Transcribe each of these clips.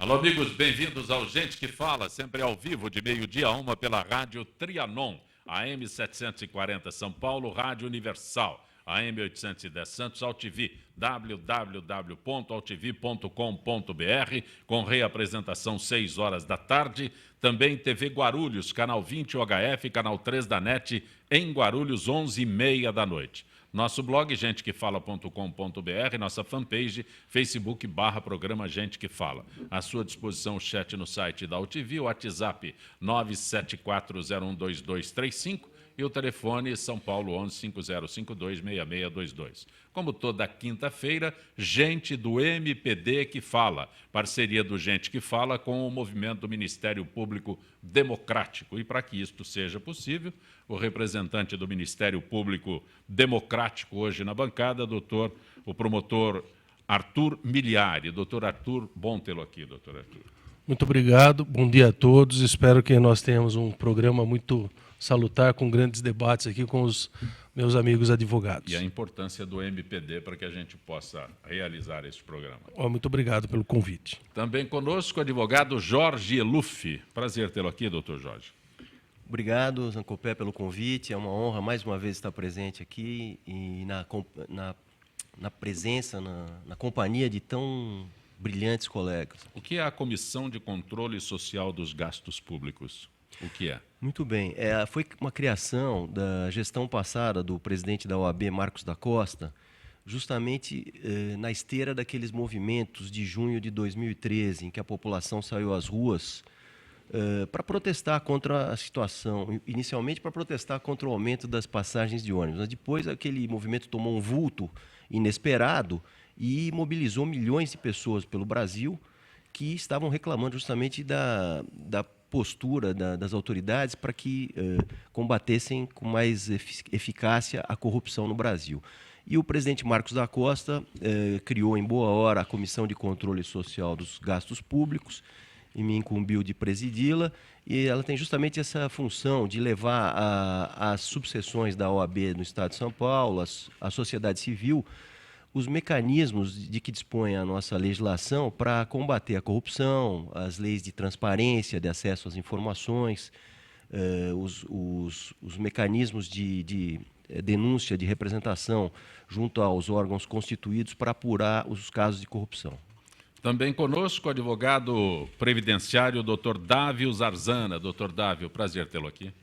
Alô, amigos, bem-vindos ao Gente que Fala, sempre ao vivo, de meio-dia a 1 pela Rádio Trianon, AM 740 São Paulo, Rádio Universal, AM 810 Santos, AltV, www.altv.com.br, com reapresentação 6 horas da tarde, também TV Guarulhos, canal 20 UHF, canal 3 da NET, em Guarulhos, 11h30 da noite. Nosso blog, gentequefala.com.br, nossa fanpage, Facebook/programa Gente que Fala. À sua disposição o chat no site da AltV, o WhatsApp 974012235 e o telefone São Paulo 1150526622. Como toda quinta-feira, gente do MPD que fala, parceria do Gente que Fala com o movimento do Ministério Público Democrático. E para que isto seja possível, o representante do Ministério Público Democrático hoje na bancada, o promotor Arthur Miliari. Doutor Arthur, bom tê-lo aqui, doutor Arthur. Muito obrigado, bom dia a todos. Espero que nós tenhamos um programa muito salutar, com grandes debates aqui com os meus amigos advogados. E a importância do MPD para que a gente possa realizar este programa. Muito obrigado pelo convite. Também conosco o advogado Jorge Eluffi. Prazer tê-lo aqui, doutor Jorge. Obrigado, Zancopé, pelo convite. É uma honra mais uma vez estar presente aqui e na presença, na companhia de tão brilhantes colegas. O que é a Comissão de Controle Social dos Gastos Públicos? O que é? Muito bem. Foi uma criação da gestão passada do presidente da OAB, Marcos da Costa, justamente na esteira daqueles movimentos de junho de 2013, em que a população saiu às ruas para protestar contra a situação, inicialmente para protestar contra o aumento das passagens de ônibus. Mas depois aquele movimento tomou um vulto inesperado e mobilizou milhões de pessoas pelo Brasil que estavam reclamando justamente da postura das autoridades para que combatessem com mais eficácia a corrupção no Brasil. E o presidente Marcos da Costa criou em boa hora a Comissão de Controle Social dos Gastos Públicos e me incumbiu de presidi-la, e ela tem justamente essa função de levar às subseções da OAB no Estado de São Paulo, à sociedade civil, os mecanismos de que dispõe a nossa legislação para combater a corrupção, as leis de transparência, de acesso às informações, os mecanismos de denúncia, de representação junto aos órgãos constituídos para apurar os casos de corrupção. Também conosco o advogado previdenciário, doutor Dávio Zarzana. Doutor Dávio, prazer tê-lo aqui.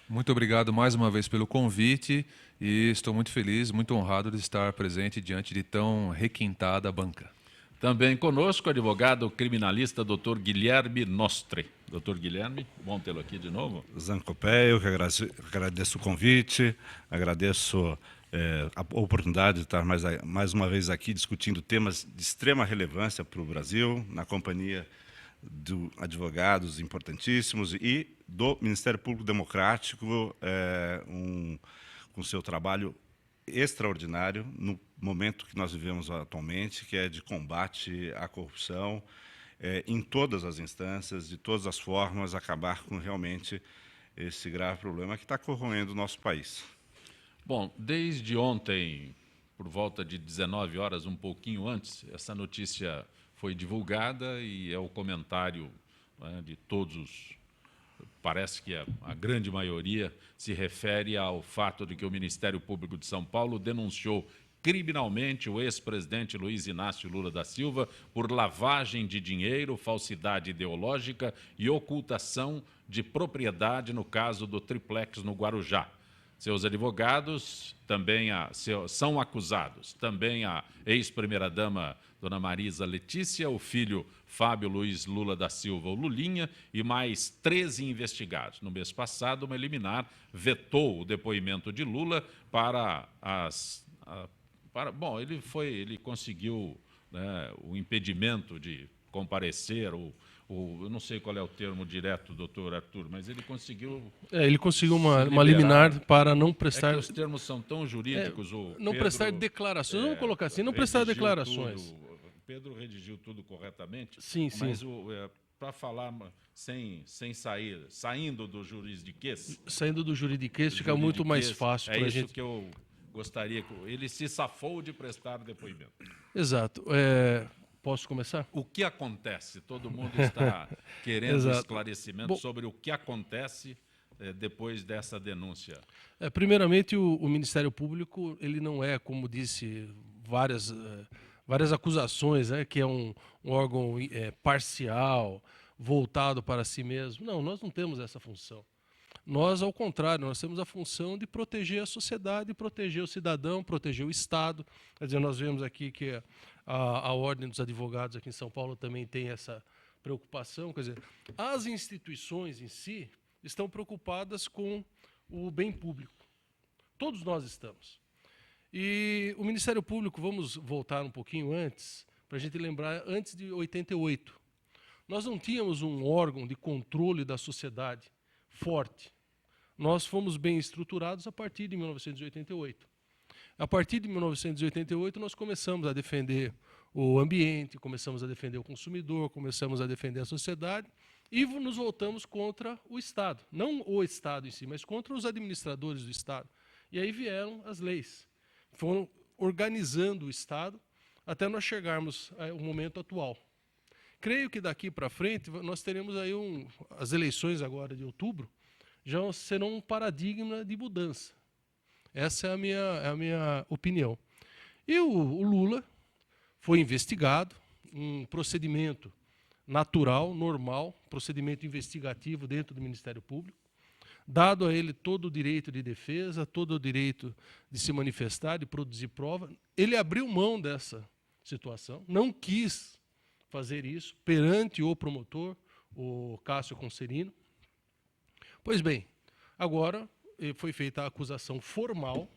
Muito obrigado mais uma vez pelo convite e estou muito feliz, muito honrado de estar presente diante de tão requintada banca. Também conosco o advogado criminalista doutor Guilherme Nostre. Doutor Guilherme, bom tê-lo aqui de novo. Zancopé, eu que agradeço o convite, agradeço a oportunidade de estar mais uma vez aqui discutindo temas de extrema relevância para o Brasil, na companhia de advogados importantíssimos e do Ministério Público Democrático, com seu trabalho extraordinário no momento que nós vivemos atualmente, que é de combate à corrupção em todas as instâncias, de todas as formas, acabar com realmente esse grave problema que está corroendo o nosso país. Bom, desde ontem, por volta de 19 horas, um pouquinho antes, essa notícia foi divulgada e é o comentário, né, de todos. Parece que a grande maioria se refere ao fato de que o Ministério Público de São Paulo denunciou criminalmente o ex-presidente Luiz Inácio Lula da Silva por lavagem de dinheiro, falsidade ideológica e ocultação de propriedade no caso do triplex no Guarujá. Seus advogados também são acusados, também a ex-primeira-dama Dona Marisa Letícia, o filho Fábio Luiz Lula da Silva, o Lulinha, e mais 13 investigados. No mês passado, uma liminar vetou o depoimento de Lula bom, ele conseguiu, né, o impedimento de comparecer, eu não sei qual é o termo direto, doutor Arthur, mas ele conseguiu... Ele conseguiu uma liminar para não prestar... É que os termos são tão jurídicos. Não prestar declarações, vamos colocar assim, não prestar declarações. Pedro redigiu tudo corretamente, sim, sim. Mas para falar saindo do juridiquês... Saindo do juridiquês fica muito mais fácil. É isso gente... que eu gostaria... Ele se safou de prestar depoimento. Exato. Posso começar? O que acontece? Todo mundo está querendo Exato. esclarecimento Bom, sobre o que acontece depois dessa denúncia. Primeiramente, o Ministério Público, ele não é, como disse, várias acusações, né, que é um órgão parcial, voltado para si mesmo. Não, nós não temos essa função. Nós, ao contrário, nós temos a função de proteger a sociedade, proteger o cidadão, proteger o Estado. Quer dizer, nós vemos aqui que a Ordem dos Advogados aqui em São Paulo também tem essa preocupação. Quer dizer, as instituições em si estão preocupadas com o bem público. Todos nós estamos. E o Ministério Público, vamos voltar um pouquinho antes, para a gente lembrar, antes de 88. Nós não tínhamos um órgão de controle da sociedade forte. Nós fomos bem estruturados a partir de 1988. A partir de 1988, nós começamos a defender o ambiente, começamos a defender o consumidor, começamos a defender a sociedade e nos voltamos contra o Estado. Não o Estado em si, mas contra os administradores do Estado. E aí vieram as leis. Foram organizando o Estado até nós chegarmos ao momento atual. Creio que daqui para frente nós teremos aí as eleições agora de outubro já serão um paradigma de mudança. Essa é a minha opinião. E o Lula foi investigado, um procedimento natural, normal, procedimento investigativo dentro do Ministério Público, dado a ele todo o direito de defesa, todo o direito de se manifestar, de produzir prova. Ele abriu mão dessa situação, não quis fazer isso perante o promotor, o Cássio Conserino. Pois bem, agora foi feita a acusação formal,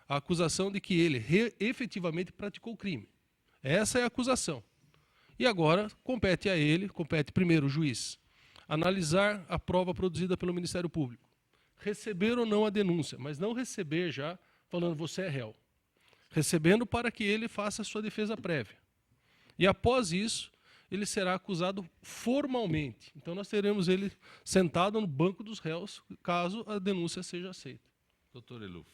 a acusação de que ele efetivamente praticou o crime. Essa é a acusação. E agora compete a ele, compete primeiro o juiz, analisar a prova produzida pelo Ministério Público, receber ou não a denúncia, mas não receber já falando você é réu, recebendo para que ele faça a sua defesa prévia. E após isso, ele será acusado formalmente. Então nós teremos ele sentado no banco dos réus, caso a denúncia seja aceita. Doutor Eluf.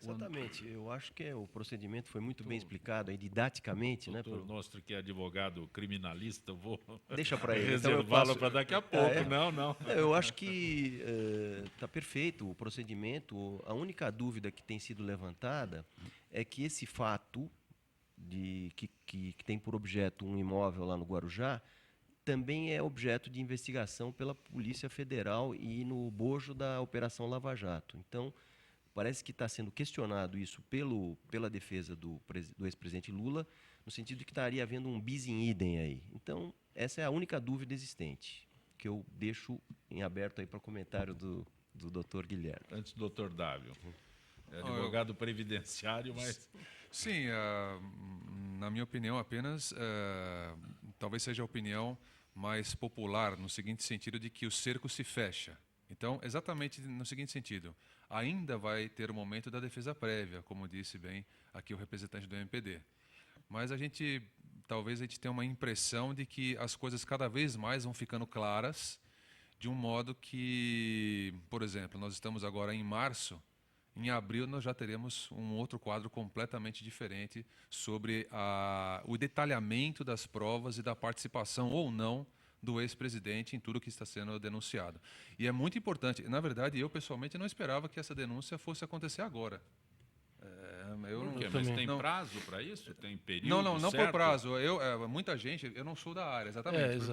Exatamente. Eu acho que o procedimento foi muito bem explicado aí, didaticamente, né? Doutor Nostro, que é advogado criminalista, eu vou Deixa para ele. reservá-lo para daqui a pouco. Não. Eu acho que está perfeito o procedimento. A única dúvida que tem sido levantada é que esse fato que tem por objeto um imóvel lá no Guarujá também é objeto de investigação pela Polícia Federal e no bojo da Operação Lava Jato. Então, parece que está sendo questionado isso pela defesa do ex-presidente Lula, no sentido de que estaria havendo um bis in idem aí. Então, essa é a única dúvida existente, que eu deixo em aberto aí para comentário do doutor Guilherme. Antes do doutor Dávio. É advogado previdenciário, mas... Sim, na minha opinião apenas, talvez seja a opinião mais popular, no seguinte sentido de que o cerco se fecha. Então, exatamente no seguinte sentido, ainda vai ter o momento da defesa prévia, como disse bem aqui o representante do MPD. Mas talvez a gente tenha uma impressão de que as coisas cada vez mais vão ficando claras, de um modo que, por exemplo, nós estamos agora em março, em abril nós já teremos um outro quadro completamente diferente sobre o detalhamento das provas e da participação ou não do ex-presidente em tudo que está sendo denunciado. E é muito importante. Na verdade, eu pessoalmente não esperava que essa denúncia fosse acontecer agora. Mas tem prazo para isso? Tem período Não certo? por prazo. Muita gente, eu não sou da área, exatamente.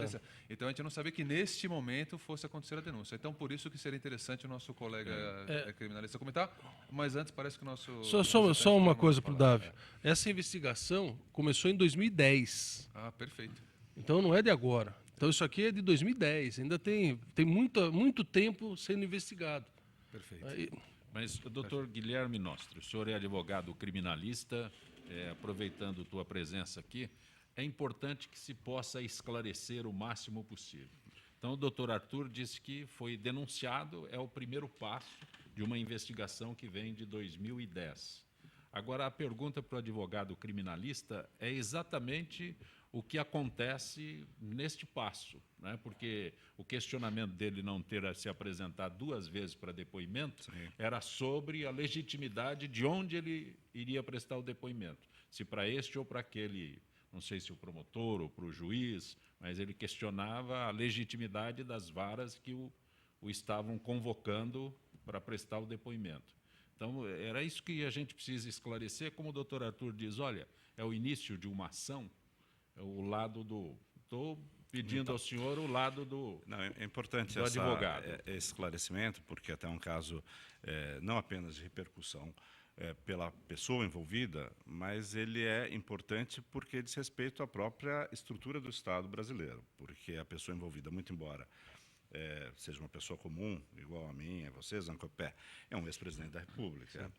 Então a gente não sabia que neste momento fosse acontecer a denúncia. Então por isso que seria interessante o nosso colega criminalista comentar. Mas antes parece que o nosso... Só uma coisa para o Dávio. Essa investigação começou em 2010. Ah, perfeito. Então não é de agora. Então isso aqui é de 2010. Ainda tem muito tempo sendo investigado. Perfeito. Mas, doutor Guilherme Nostro, o senhor é advogado criminalista, aproveitando tua presença aqui, é importante que se possa esclarecer o máximo possível. Então, o doutor Arthur disse que foi denunciado, é o primeiro passo de uma investigação que vem de 2010. Agora, a pergunta para o advogado criminalista é exatamente o que acontece neste passo, né? Porque o questionamento dele não ter se apresentado 2 vezes para depoimento era sobre a legitimidade de onde ele iria prestar o depoimento, se para este ou para aquele não sei se o promotor ou para o juiz, mas ele questionava a legitimidade das varas que o estavam convocando para prestar o depoimento. Então, era isso que a gente precisa esclarecer, como o doutor Arthur diz, olha, é o início de uma ação, é o lado do... Estou pedindo ao senhor o lado do, não, é importante do advogado. esse esclarecimento, porque até um caso não apenas de repercussão pela pessoa envolvida, mas ele é importante porque diz respeito à própria estrutura do Estado brasileiro, porque a pessoa envolvida, muito embora seja uma pessoa comum, igual a mim, a você, Zancopé, é um ex-presidente da República.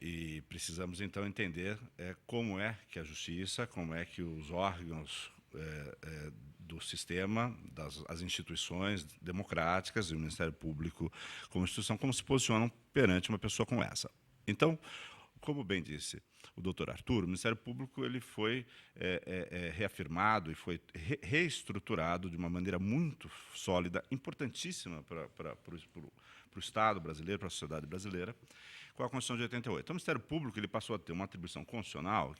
E precisamos, então, entender como é que a justiça, como é que os órgãos do sistema, as instituições democráticas e o Ministério Público como instituição, como se posicionam perante uma pessoa como essa. Então, como bem disse o doutor Arthur, o Ministério Público ele foi reafirmado e foi reestruturado de uma maneira muito sólida, importantíssima para o Estado brasileiro, para a sociedade brasileira, com a Constituição de 88. Então, o Ministério Público ele passou a ter uma atribuição constitucional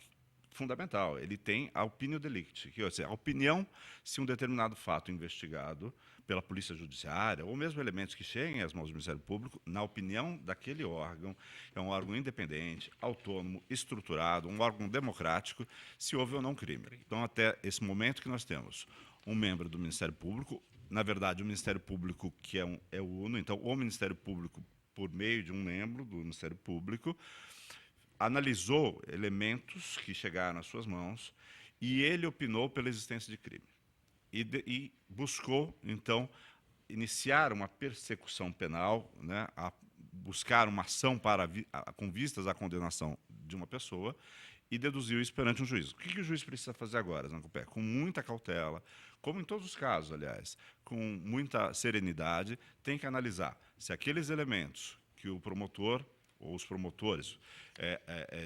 fundamental. Ele tem a opinio delicti, que é a opinião se um determinado fato investigado pela Polícia Judiciária, ou mesmo elementos que cheguem às mãos do Ministério Público, na opinião daquele órgão, é um órgão independente, autônomo, estruturado, um órgão democrático, se houve ou não crime. Então, até esse momento que nós temos um membro do Ministério Público, na verdade, o Ministério Público que é o UNO, então, o Ministério Público, por meio de um membro do Ministério Público, analisou elementos que chegaram às suas mãos e ele opinou pela existência de crime. E buscou, então, iniciar uma persecução penal, né, buscar uma ação com vistas à condenação de uma pessoa e deduziu isso perante um juiz. O que o juiz precisa fazer agora, Zancopé? Com muita cautela, como em todos os casos, aliás, com muita serenidade, tem que analisar se aqueles elementos que o promotor ou os promotores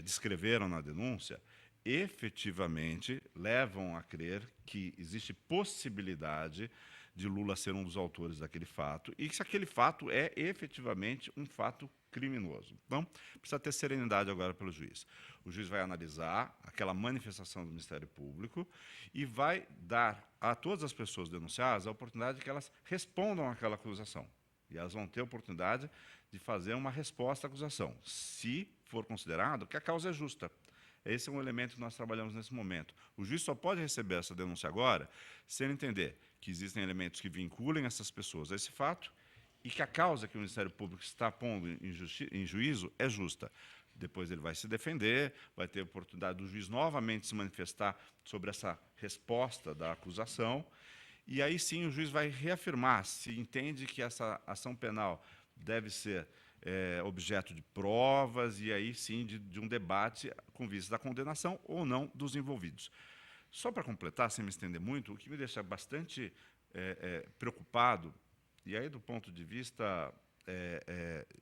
descreveram na denúncia efetivamente levam a crer que existe possibilidade de Lula ser um dos autores daquele fato e se aquele fato é efetivamente um fato criminoso. Então, precisa ter serenidade agora pelo juiz. O juiz vai analisar aquela manifestação do Ministério Público e vai dar a todas as pessoas denunciadas a oportunidade de que elas respondam àquela acusação. E elas vão ter a oportunidade de fazer uma resposta à acusação, se for considerado que a causa é justa. Esse é um elemento que nós trabalhamos nesse momento. O juiz só pode receber essa denúncia agora se ele entender que existem elementos que vinculem essas pessoas a esse fato e que a causa que o Ministério Público está pondo em juízo é justa. Depois ele vai se defender, vai ter a oportunidade do juiz novamente se manifestar sobre essa resposta da acusação, e aí sim o juiz vai reafirmar se entende que essa ação penal deve ser objeto de provas e aí sim de um debate com vista da condenação ou não dos envolvidos. Só para completar, sem me estender muito, o que me deixa bastante preocupado, e aí do ponto de vista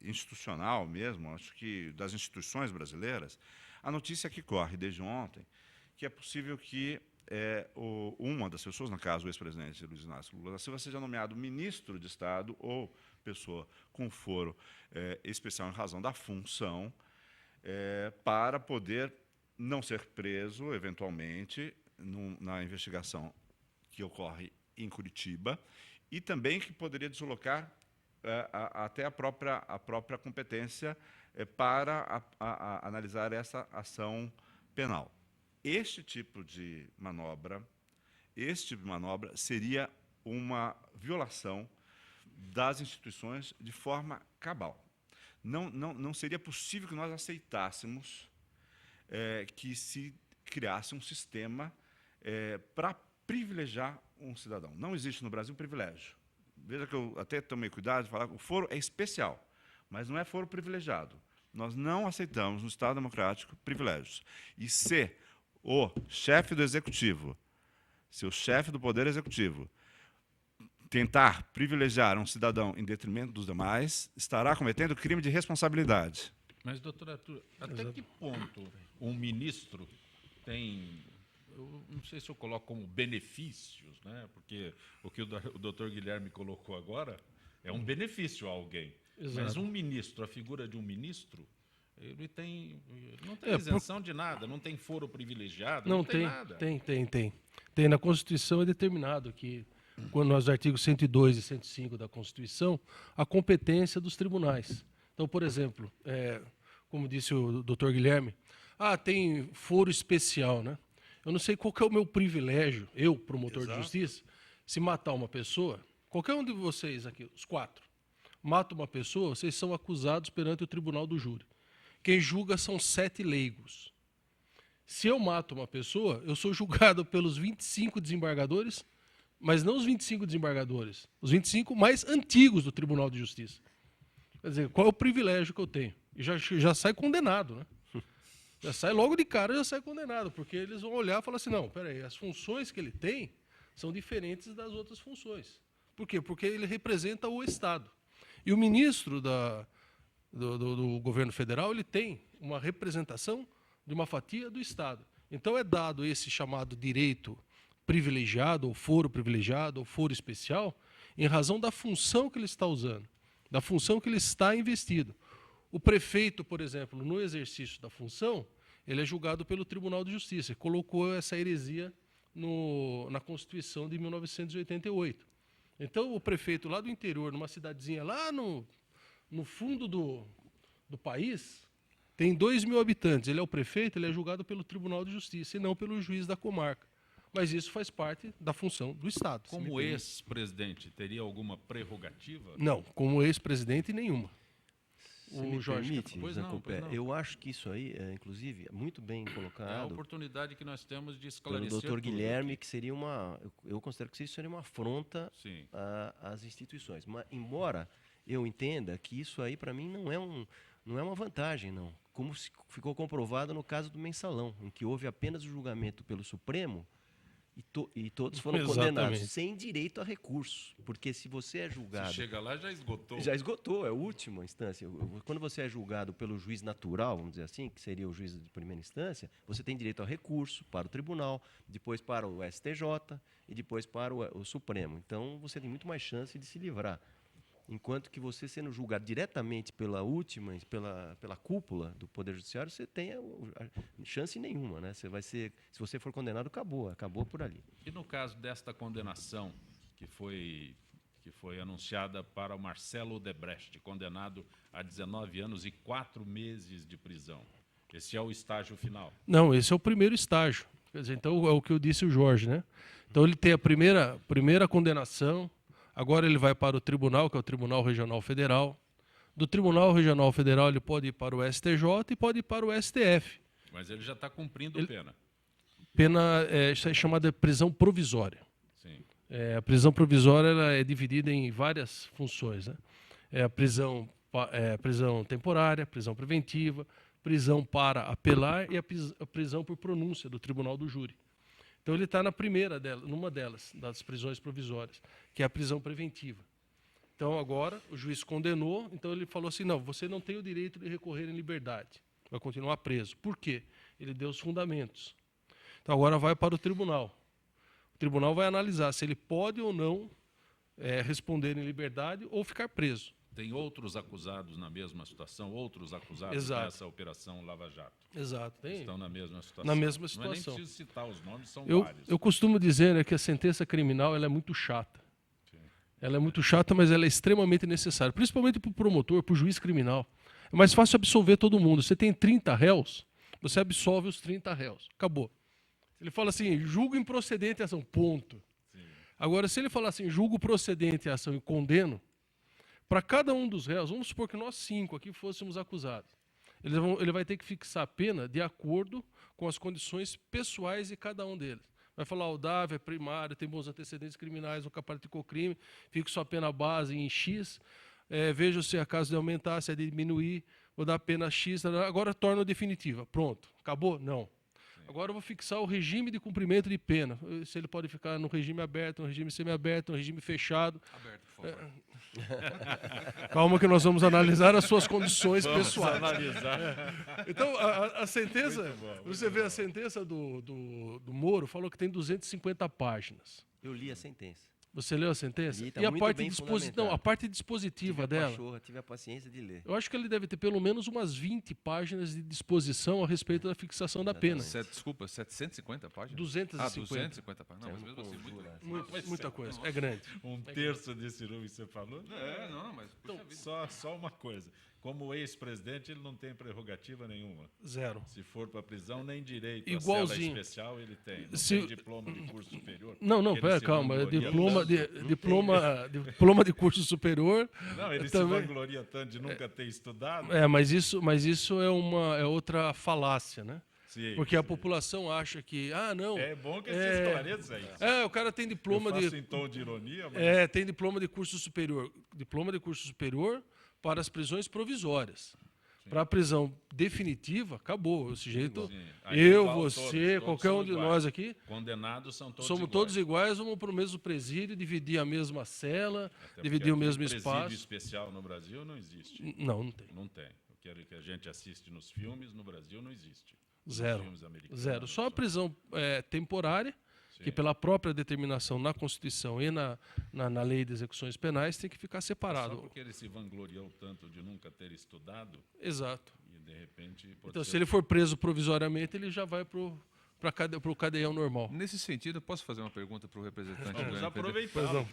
institucional mesmo, acho que das instituições brasileiras, a notícia que corre desde ontem, que é possível que uma das pessoas, no caso o ex-presidente Luiz Inácio Lula da Silva, seja nomeado ministro de Estado ou pessoa com foro especial em razão da função, para poder não ser preso, eventualmente, na investigação que ocorre em Curitiba, e também que poderia deslocar até a própria competência para analisar essa ação penal. Este tipo de manobra seria uma violação das instituições de forma cabal. Não seria possível que nós aceitássemos que se criasse um sistema para privilegiar um cidadão. Não existe no Brasil privilégio. Veja que eu até tomei cuidado de falar que o foro é especial, mas não é foro privilegiado. Nós não aceitamos no Estado democrático privilégios. E se o chefe do executivo, se o chefe do poder executivo tentar privilegiar um cidadão em detrimento dos demais, estará cometendo crime de responsabilidade. Mas, doutor Arthur, até que ponto um ministro tem, eu não sei se eu coloco como benefícios, né? Porque o que o doutor Guilherme colocou agora é um benefício a alguém. Exato. Mas um ministro, a figura de um ministro, Ele não tem isenção de nada, não tem foro privilegiado, Não, não tem nada. Tem. Na Constituição é determinado que, quando nos artigos 102 e 105 da Constituição, a competência dos tribunais. Então, por exemplo, como disse o doutor Guilherme, tem foro especial, né? Eu não sei qual que é o meu privilégio, eu, promotor de justiça, se matar uma pessoa, qualquer um de vocês aqui, os 4, mata uma pessoa, vocês são acusados perante o tribunal do júri. Quem julga são 7 leigos. Se eu mato uma pessoa, eu sou julgado pelos 25 desembargadores, mas não os 25 desembargadores, os 25 mais antigos do Tribunal de Justiça. Quer dizer, qual é o privilégio que eu tenho? E já sai condenado, né? Já sai logo de cara, já sai condenado, porque eles vão olhar e falar assim, não, peraí, as funções que ele tem são diferentes das outras funções. Por quê? Porque ele representa o Estado. E o ministro do governo federal, ele tem uma representação de uma fatia do Estado. Então é dado esse chamado direito privilegiado, ou foro especial, em razão da função que ele está usando, da função que ele está investido. O prefeito, por exemplo, no exercício da função, ele é julgado pelo Tribunal de Justiça. Ele colocou essa heresia na Constituição de 1988. Então, o prefeito lá do interior, numa cidadezinha lá no fundo do país, tem 2.000 habitantes. Ele é o prefeito, ele é julgado pelo Tribunal de Justiça e não pelo juiz da comarca. Mas isso faz parte da função do Estado. Como ex-presidente, teria alguma prerrogativa? Não, como ex-presidente, nenhuma. Se me permite, pois não. eu acho que isso aí, inclusive, é muito bem colocado. É a oportunidade que nós temos de pelo esclarecer doutor tudo Guilherme, aqui. que seria eu considero que isso seria uma afronta às instituições. Mas, embora eu entenda que isso aí, para mim, não é uma vantagem, não. Como ficou comprovado no caso do Mensalão, em que houve apenas o julgamento pelo Supremo e todos foram condenados, sem direito a recurso. Porque se você é julgado... Se chega lá, já esgotou. Já esgotou, é a última instância. Quando você é julgado pelo juiz natural, vamos dizer assim, que seria o juiz de primeira instância, você tem direito a recurso para o tribunal, depois para o STJ e depois para o Supremo. Então, você tem muito mais chance de se livrar. Enquanto que você sendo julgado diretamente pela pela cúpula do Poder Judiciário, você tem chance nenhuma, né? Você vai ser, se você for condenado, acabou por ali. E no caso desta condenação que foi anunciada para o Marcelo Odebrecht, condenado a 19 anos e 4 meses de prisão. Esse é o estágio final? Não, esse é o primeiro estágio. Quer dizer, então é o que eu disse o Jorge, né? Então ele tem a primeira condenação. Agora ele vai para o tribunal, que é o Tribunal Regional Federal. Do Tribunal Regional Federal ele pode ir para o STJ e pode ir para o STF. Mas ele já está cumprindo pena. Pena chamada prisão provisória. Sim. A prisão provisória ela é dividida em várias funções, né? A prisão temporária, prisão preventiva, prisão para apelar e a prisão por pronúncia do Tribunal do Júri. Então ele está numa delas, das prisões provisórias, que é a prisão preventiva. Então agora o juiz condenou, então ele falou assim, não, você não tem o direito de recorrer em liberdade, vai continuar preso. Por quê? Ele deu os fundamentos. Então agora vai para o tribunal. O tribunal vai analisar se ele pode ou não responder em liberdade ou ficar preso. Tem outros acusados na mesma situação, outros acusados Exato. nessa operação Lava Jato. Exato. Tem. Estão na mesma situação. Na mesma Não é nem situação. preciso citar os nomes, são vários. Eu costumo dizer que a sentença criminal ela é muito chata. Sim. Ela é muito chata, mas ela é extremamente necessária, principalmente para o promotor, para o juiz criminal. É mais fácil absolver todo mundo. Você tem 30 réus, você absolve os 30 réus. Acabou. Ele fala assim, julgo improcedente a ação, ponto. Sim. Agora, se ele falar assim, julgo procedente a ação e condeno, para cada um dos réus, vamos supor que nós 5 aqui fôssemos acusados. Ele vai ter que fixar a pena de acordo com as condições pessoais de cada um deles. Vai falar, o Davi é primário, tem bons antecedentes criminais, nunca praticou crime, fixo a pena base em X, vejo se é caso de aumentar, se é de diminuir, vou dar a pena X, agora torno definitiva. Pronto, acabou? Não. Agora eu vou fixar o regime de cumprimento de pena. Se ele pode ficar no regime aberto, no regime semiaberto, no regime fechado. Aberto, por favor. Calma que nós vamos analisar as suas condições pessoais. Analisar. Então, a sentença, você vê a sentença do Moro, falou que tem 250 páginas. Eu li a sentença. Você leu a sentença? Li, tá E a muito parte, bem não, a parte tive dispositiva a dela. pachorra, tive a paciência de ler. Eu acho que ele deve ter pelo menos umas 20 páginas de disposição a respeito da fixação da pena. Desculpa, 750 páginas? 250. 250 páginas. Não, mas mesmo assim, Muita coisa. É grande. Um terço desse número que você falou? não, mas... Então, só uma coisa. Como ex-presidente, ele não tem prerrogativa nenhuma. Zero. Se for para prisão, nem direito Igualzinho. à cela especial ele tem. Não Se- tem diploma de curso superior. Não, Ele pera, se calma. vangloria Diploma de curso superior. Não, ele também. se vangloria tanto de nunca ter estudado. Mas isso é outra falácia, né? Sim, Porque a sim. população acha que, não. É bom que você esclareça isso. O cara tem diploma Eu faço de. em tom de ironia, mas... Tem diploma de curso superior. Diploma de curso superior para as prisões provisórias. Para a prisão definitiva, acabou. Esse jeito, Sim. Aí eu, igual você, todos qualquer são um de iguais. nós aqui, Condenados são todos somos iguais. todos iguais, vamos para o mesmo presídio, dividir a mesma cela, Até dividir o porque mesmo presídio espaço. especial no Brasil não existe. Não tem. Não tem. O que a gente assiste nos filmes, no Brasil não existe. Nos Zero. filmes americanos, Zero. Só a prisão temporária, que pela própria determinação na Constituição e na Lei de Execuções Penais tem que ficar Só separado. porque ele se vangloriou tanto de nunca ter estudado Exato. e, de repente... pode Então, ser- se ele for preso provisoriamente, ele já vai para o cadeião normal. Nesse sentido, eu posso fazer uma pergunta para o representante do Vamos MPD? aproveitar.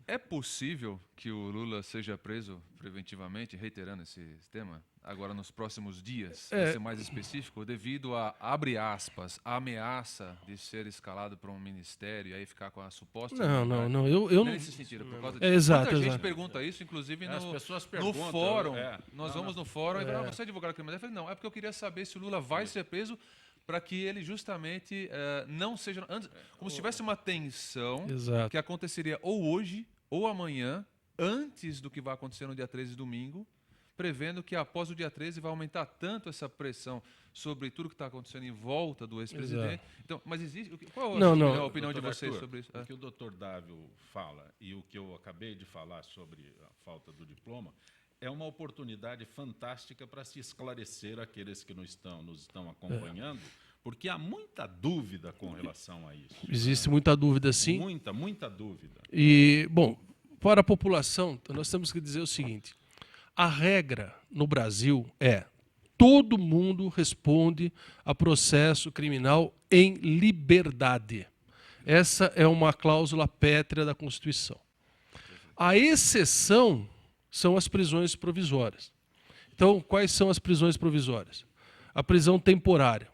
É possível que o Lula seja preso preventivamente, reiterando esse tema, agora nos próximos dias, para ser mais específico, devido a, abre aspas, a ameaça de ser escalado para um ministério e aí ficar com a suposta... Não. Eu não. Nesse sentido, por causa É, disso. exato, Muita gente exato. pergunta isso, inclusive As no, pessoas no perguntam, fórum. não, Vamos no fórum e falam, você é advogado criminal? Eu falei, não, é porque eu queria saber se o Lula vai ser preso para que ele justamente não seja... como se tivesse uma tensão Exato. que aconteceria ou hoje ou amanhã, antes do que vai acontecer no dia 13, domingo, prevendo que após o dia 13 vai aumentar tanto essa pressão sobre tudo que está acontecendo em volta do ex-presidente. Então, mas existe... Qual a opinião de Doutor vocês Arthur, sobre isso? O que o doutor Dávio fala e o que eu acabei de falar sobre a falta do diploma é uma oportunidade fantástica para se esclarecer aqueles que nos estão acompanhando, porque há muita dúvida com relação a isso. Existe muita dúvida, sim. Muita dúvida. E, bom, para a população, nós temos que dizer o seguinte: a regra no Brasil é todo mundo responde a processo criminal em liberdade. Essa é uma cláusula pétrea da Constituição. A exceção são as prisões provisórias. Então, quais são as prisões provisórias? A prisão temporária.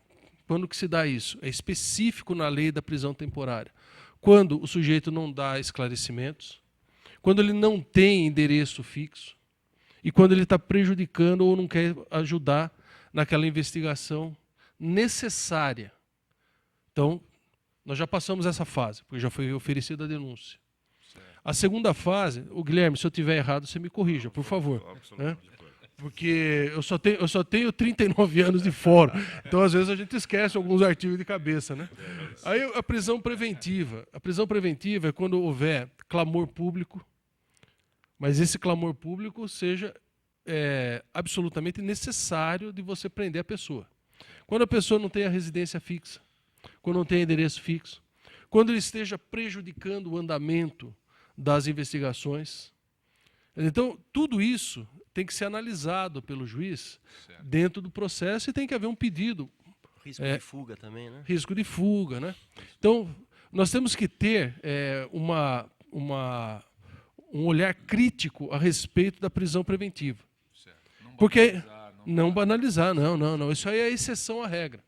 Quando que se dá isso? É específico na lei da prisão temporária. Quando o sujeito não dá esclarecimentos, quando ele não tem endereço fixo e quando ele está prejudicando ou não quer ajudar naquela investigação necessária. Então, nós já passamos essa fase, porque já foi oferecida a denúncia. A segunda fase, o Guilherme, se eu estiver errado, você me corrija, por favor. Né? Porque eu só tenho 39 anos de fórum, então às vezes a gente esquece alguns artigos de cabeça, né? Aí a prisão preventiva. A prisão preventiva é quando houver clamor público, mas esse clamor público seja absolutamente necessário de você prender a pessoa. Quando a pessoa não tem a residência fixa, quando não tem endereço fixo, quando ele esteja prejudicando o andamento das investigações. Então, tudo isso tem que ser analisado pelo juiz dentro do processo e tem que haver um pedido. Risco de fuga também, né? Risco de fuga, né? Então, nós temos que ter um olhar crítico a respeito da prisão preventiva. Porque não banalizar, não. Isso aí é exceção à regra.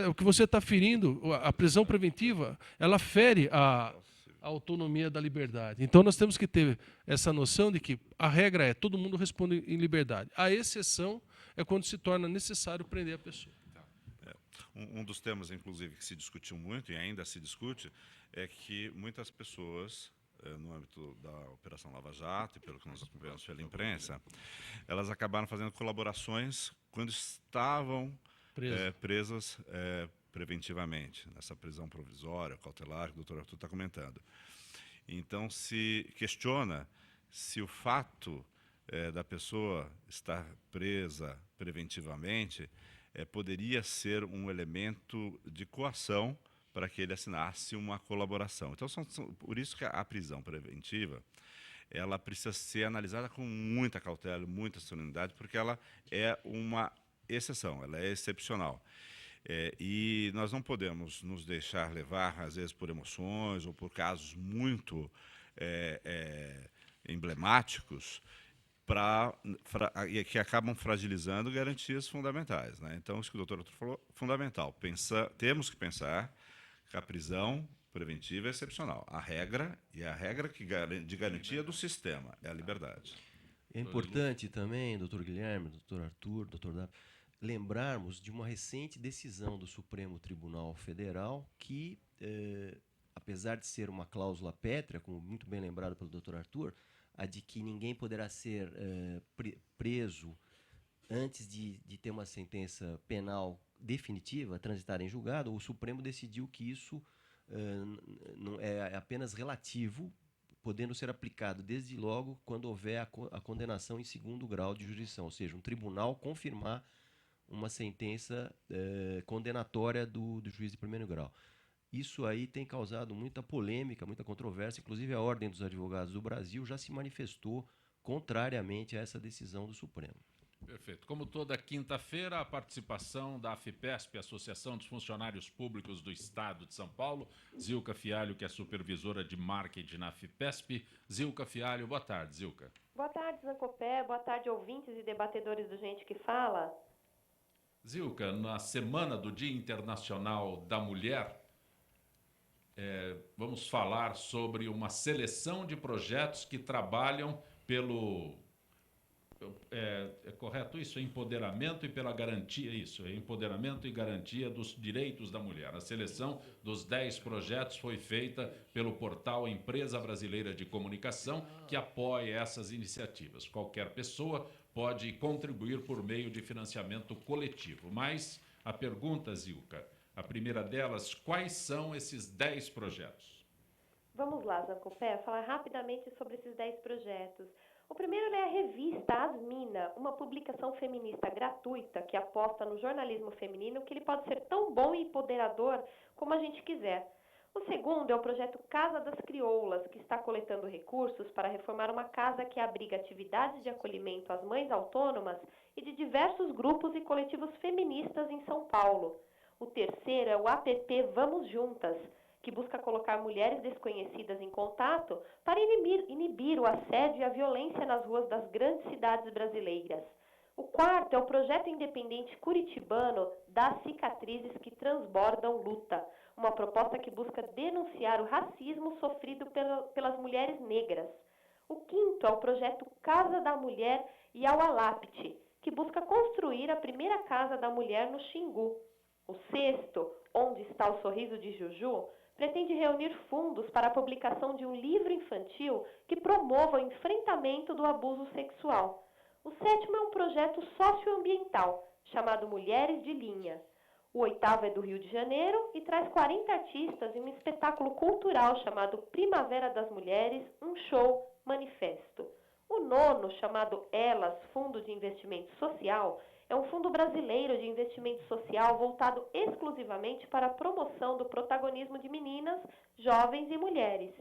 O que você está ferindo, a prisão preventiva, ela fere a autonomia da liberdade. Então, nós temos que ter essa noção de que a regra é todo mundo responde em liberdade. A exceção é quando se torna necessário prender a pessoa. Um dos temas, inclusive, que se discutiu muito e ainda se discute, é que muitas pessoas, no âmbito da Operação Lava Jato, e pelo que nós acompanhamos pela imprensa, elas acabaram fazendo colaborações quando estavam presas preventivamente, nessa prisão provisória, cautelar, que o doutor Arthur está comentando. Então, se questiona se o fato da pessoa estar presa preventivamente poderia ser um elemento de coação para que ele assinasse uma colaboração. Então, por isso que a prisão preventiva ela precisa ser analisada com muita cautela, muita solenidade, porque ela é uma exceção, ela é excepcional. E nós não podemos nos deixar levar, às vezes, por emoções ou por casos muito emblemáticos que acabam fragilizando garantias fundamentais, né? Então, isso que o doutor Arthur falou, fundamental. Temos que pensar que a prisão preventiva é excepcional. A regra de garantia do sistema é a liberdade. É importante também, doutor Guilherme, doutor Arthur, doutor Dado, lembrarmos de uma recente decisão do Supremo Tribunal Federal que, apesar de ser uma cláusula pétrea, como muito bem lembrado pelo doutor Arthur, a de que ninguém poderá ser preso antes de ter uma sentença penal definitiva, transitada em julgado, o Supremo decidiu que isso não é apenas relativo, podendo ser aplicado desde logo quando houver a condenação em segundo grau de jurisdição, ou seja, um tribunal confirmar uma sentença condenatória do juiz de primeiro grau. Isso aí tem causado muita polêmica, muita controvérsia, inclusive a Ordem dos Advogados do Brasil já se manifestou contrariamente a essa decisão do Supremo. Perfeito. Como toda quinta-feira, a participação da AFIPESP, Associação dos Funcionários Públicos do Estado de São Paulo. Zilka Fialho, que é supervisora de marketing na AFIPESP. Zilka Fialho, boa tarde, Zilka. Boa tarde, Zancopé. Boa tarde, ouvintes e debatedores do Gente que Fala. Zilka, na semana do Dia Internacional da Mulher, vamos falar sobre uma seleção de projetos que trabalham pelo... É correto isso? Empoderamento e pela garantia, isso, empoderamento e garantia dos direitos da mulher. A seleção dos 10 projetos foi feita pelo portal Empresa Brasileira de Comunicação, que apoia essas iniciativas. Qualquer pessoa pode contribuir por meio de financiamento coletivo. Mas a pergunta, Zilka, a primeira delas, quais são esses 10 projetos? Vamos lá, Zancopé, falar rapidamente sobre esses 10 projetos. O primeiro é a revista Asmina, uma publicação feminista gratuita que aposta no jornalismo feminino, que ele pode ser tão bom e empoderador como a gente quiser. O segundo é o projeto Casa das Crioulas, que está coletando recursos para reformar uma casa que abriga atividades de acolhimento às mães autônomas e de diversos grupos e coletivos feministas em São Paulo. O terceiro é o app Vamos Juntas, que busca colocar mulheres desconhecidas em contato para inibir o assédio e a violência nas ruas das grandes cidades brasileiras. O quarto é o projeto independente curitibano Das Cicatrizes que Transbordam Luta, uma proposta que busca denunciar o racismo sofrido pelas mulheres negras. O quinto é o projeto Casa da Mulher e Aualapt, que busca construir a primeira casa da mulher no Xingu. O sexto, Onde Está o Sorriso de Juju, pretende reunir fundos para a publicação de um livro infantil que promova o enfrentamento do abuso sexual. O sétimo é um projeto socioambiental, chamado Mulheres de Linha. O oitavo é do Rio de Janeiro e traz 40 artistas em um espetáculo cultural chamado Primavera das Mulheres, um show manifesto. O nono, chamado Elas, Fundo de Investimento Social, é um fundo brasileiro de investimento social voltado exclusivamente para a promoção do protagonismo de meninas, jovens e mulheres.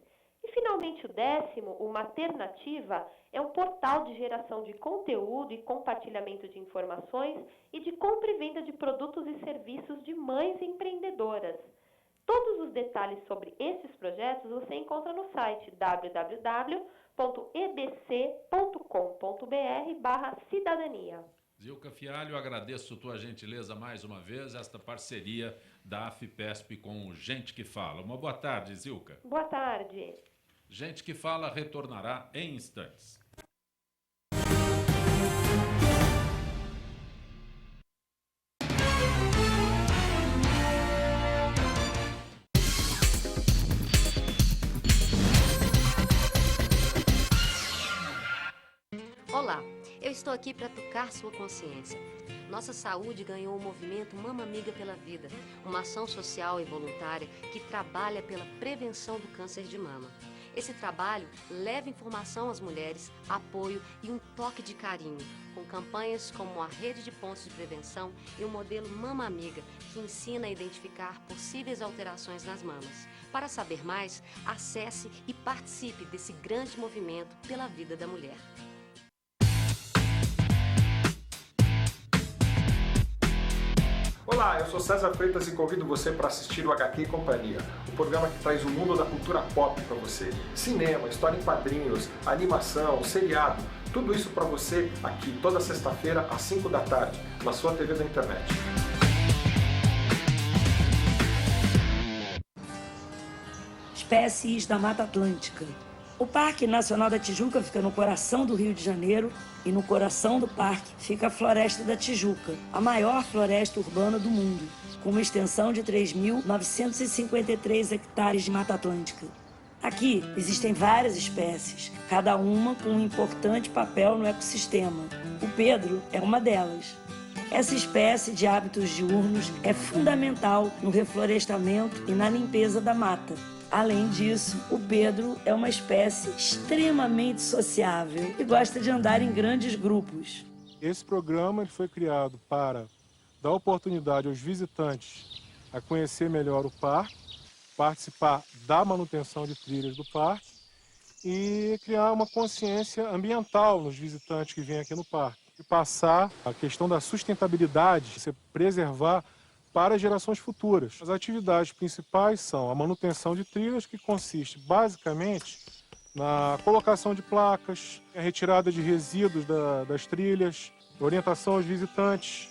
E, finalmente, o décimo, o Maternativa, é um portal de geração de conteúdo e compartilhamento de informações e de compra e venda de produtos e serviços de mães empreendedoras. Todos os detalhes sobre esses projetos você encontra no site www.ebc.com.br/cidadania. Zilka Fialho, agradeço tua gentileza mais uma vez, esta parceria da AFIPESP com o Gente que Fala. Uma boa tarde, Zilka. Boa tarde. Gente que Fala retornará em instantes. Olá, eu estou aqui para tocar sua consciência. Nossa Saúde ganhou o movimento Mama Amiga pela Vida, uma ação social e voluntária que trabalha pela prevenção do câncer de mama. Esse trabalho leva informação às mulheres, apoio e um toque de carinho, com campanhas como a Rede de Pontos de Prevenção e o modelo Mama Amiga, que ensina a identificar possíveis alterações nas mamas. Para saber mais, acesse e participe desse grande movimento pela vida da mulher. Olá, eu sou César Freitas e convido você para assistir o HQ e Companhia, o programa que traz o mundo da cultura pop para você. Cinema, história em quadrinhos, animação, seriado, tudo isso para você aqui toda sexta-feira às 5 da tarde, na sua TV da internet. Espécies da Mata Atlântica. O Parque Nacional da Tijuca fica no coração do Rio de Janeiro e no coração do parque fica a Floresta da Tijuca, a maior floresta urbana do mundo, com uma extensão de 3.953 hectares de Mata Atlântica. Aqui existem várias espécies, cada uma com um importante papel no ecossistema. O Pedro é uma delas. Essa espécie de hábitos diurnos é fundamental no reflorestamento e na limpeza da mata. Além disso, o Pedro é uma espécie extremamente sociável e gosta de andar em grandes grupos. Esse programa foi criado para dar oportunidade aos visitantes a conhecer melhor o parque, participar da manutenção de trilhas do parque e criar uma consciência ambiental nos visitantes que vêm aqui no parque. E passar a questão da sustentabilidade, se preservar para gerações futuras. As atividades principais são a manutenção de trilhas, que consiste basicamente na colocação de placas, a retirada de resíduos das trilhas, orientação aos visitantes,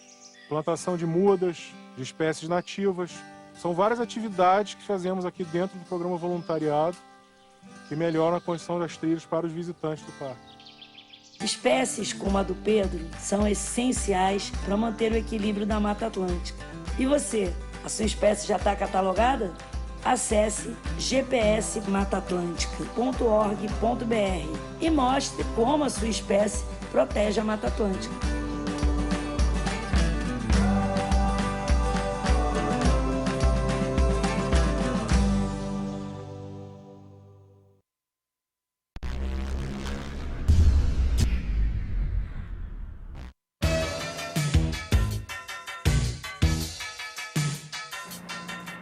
plantação de mudas, de espécies nativas. São várias atividades que fazemos aqui dentro do programa voluntariado que melhoram a condição das trilhas para os visitantes do parque. Espécies como a do Pedro são essenciais para manter o equilíbrio da Mata Atlântica. E você, a sua espécie já está catalogada? Acesse gpsmataatlântica.org.br e mostre como a sua espécie protege a Mata Atlântica.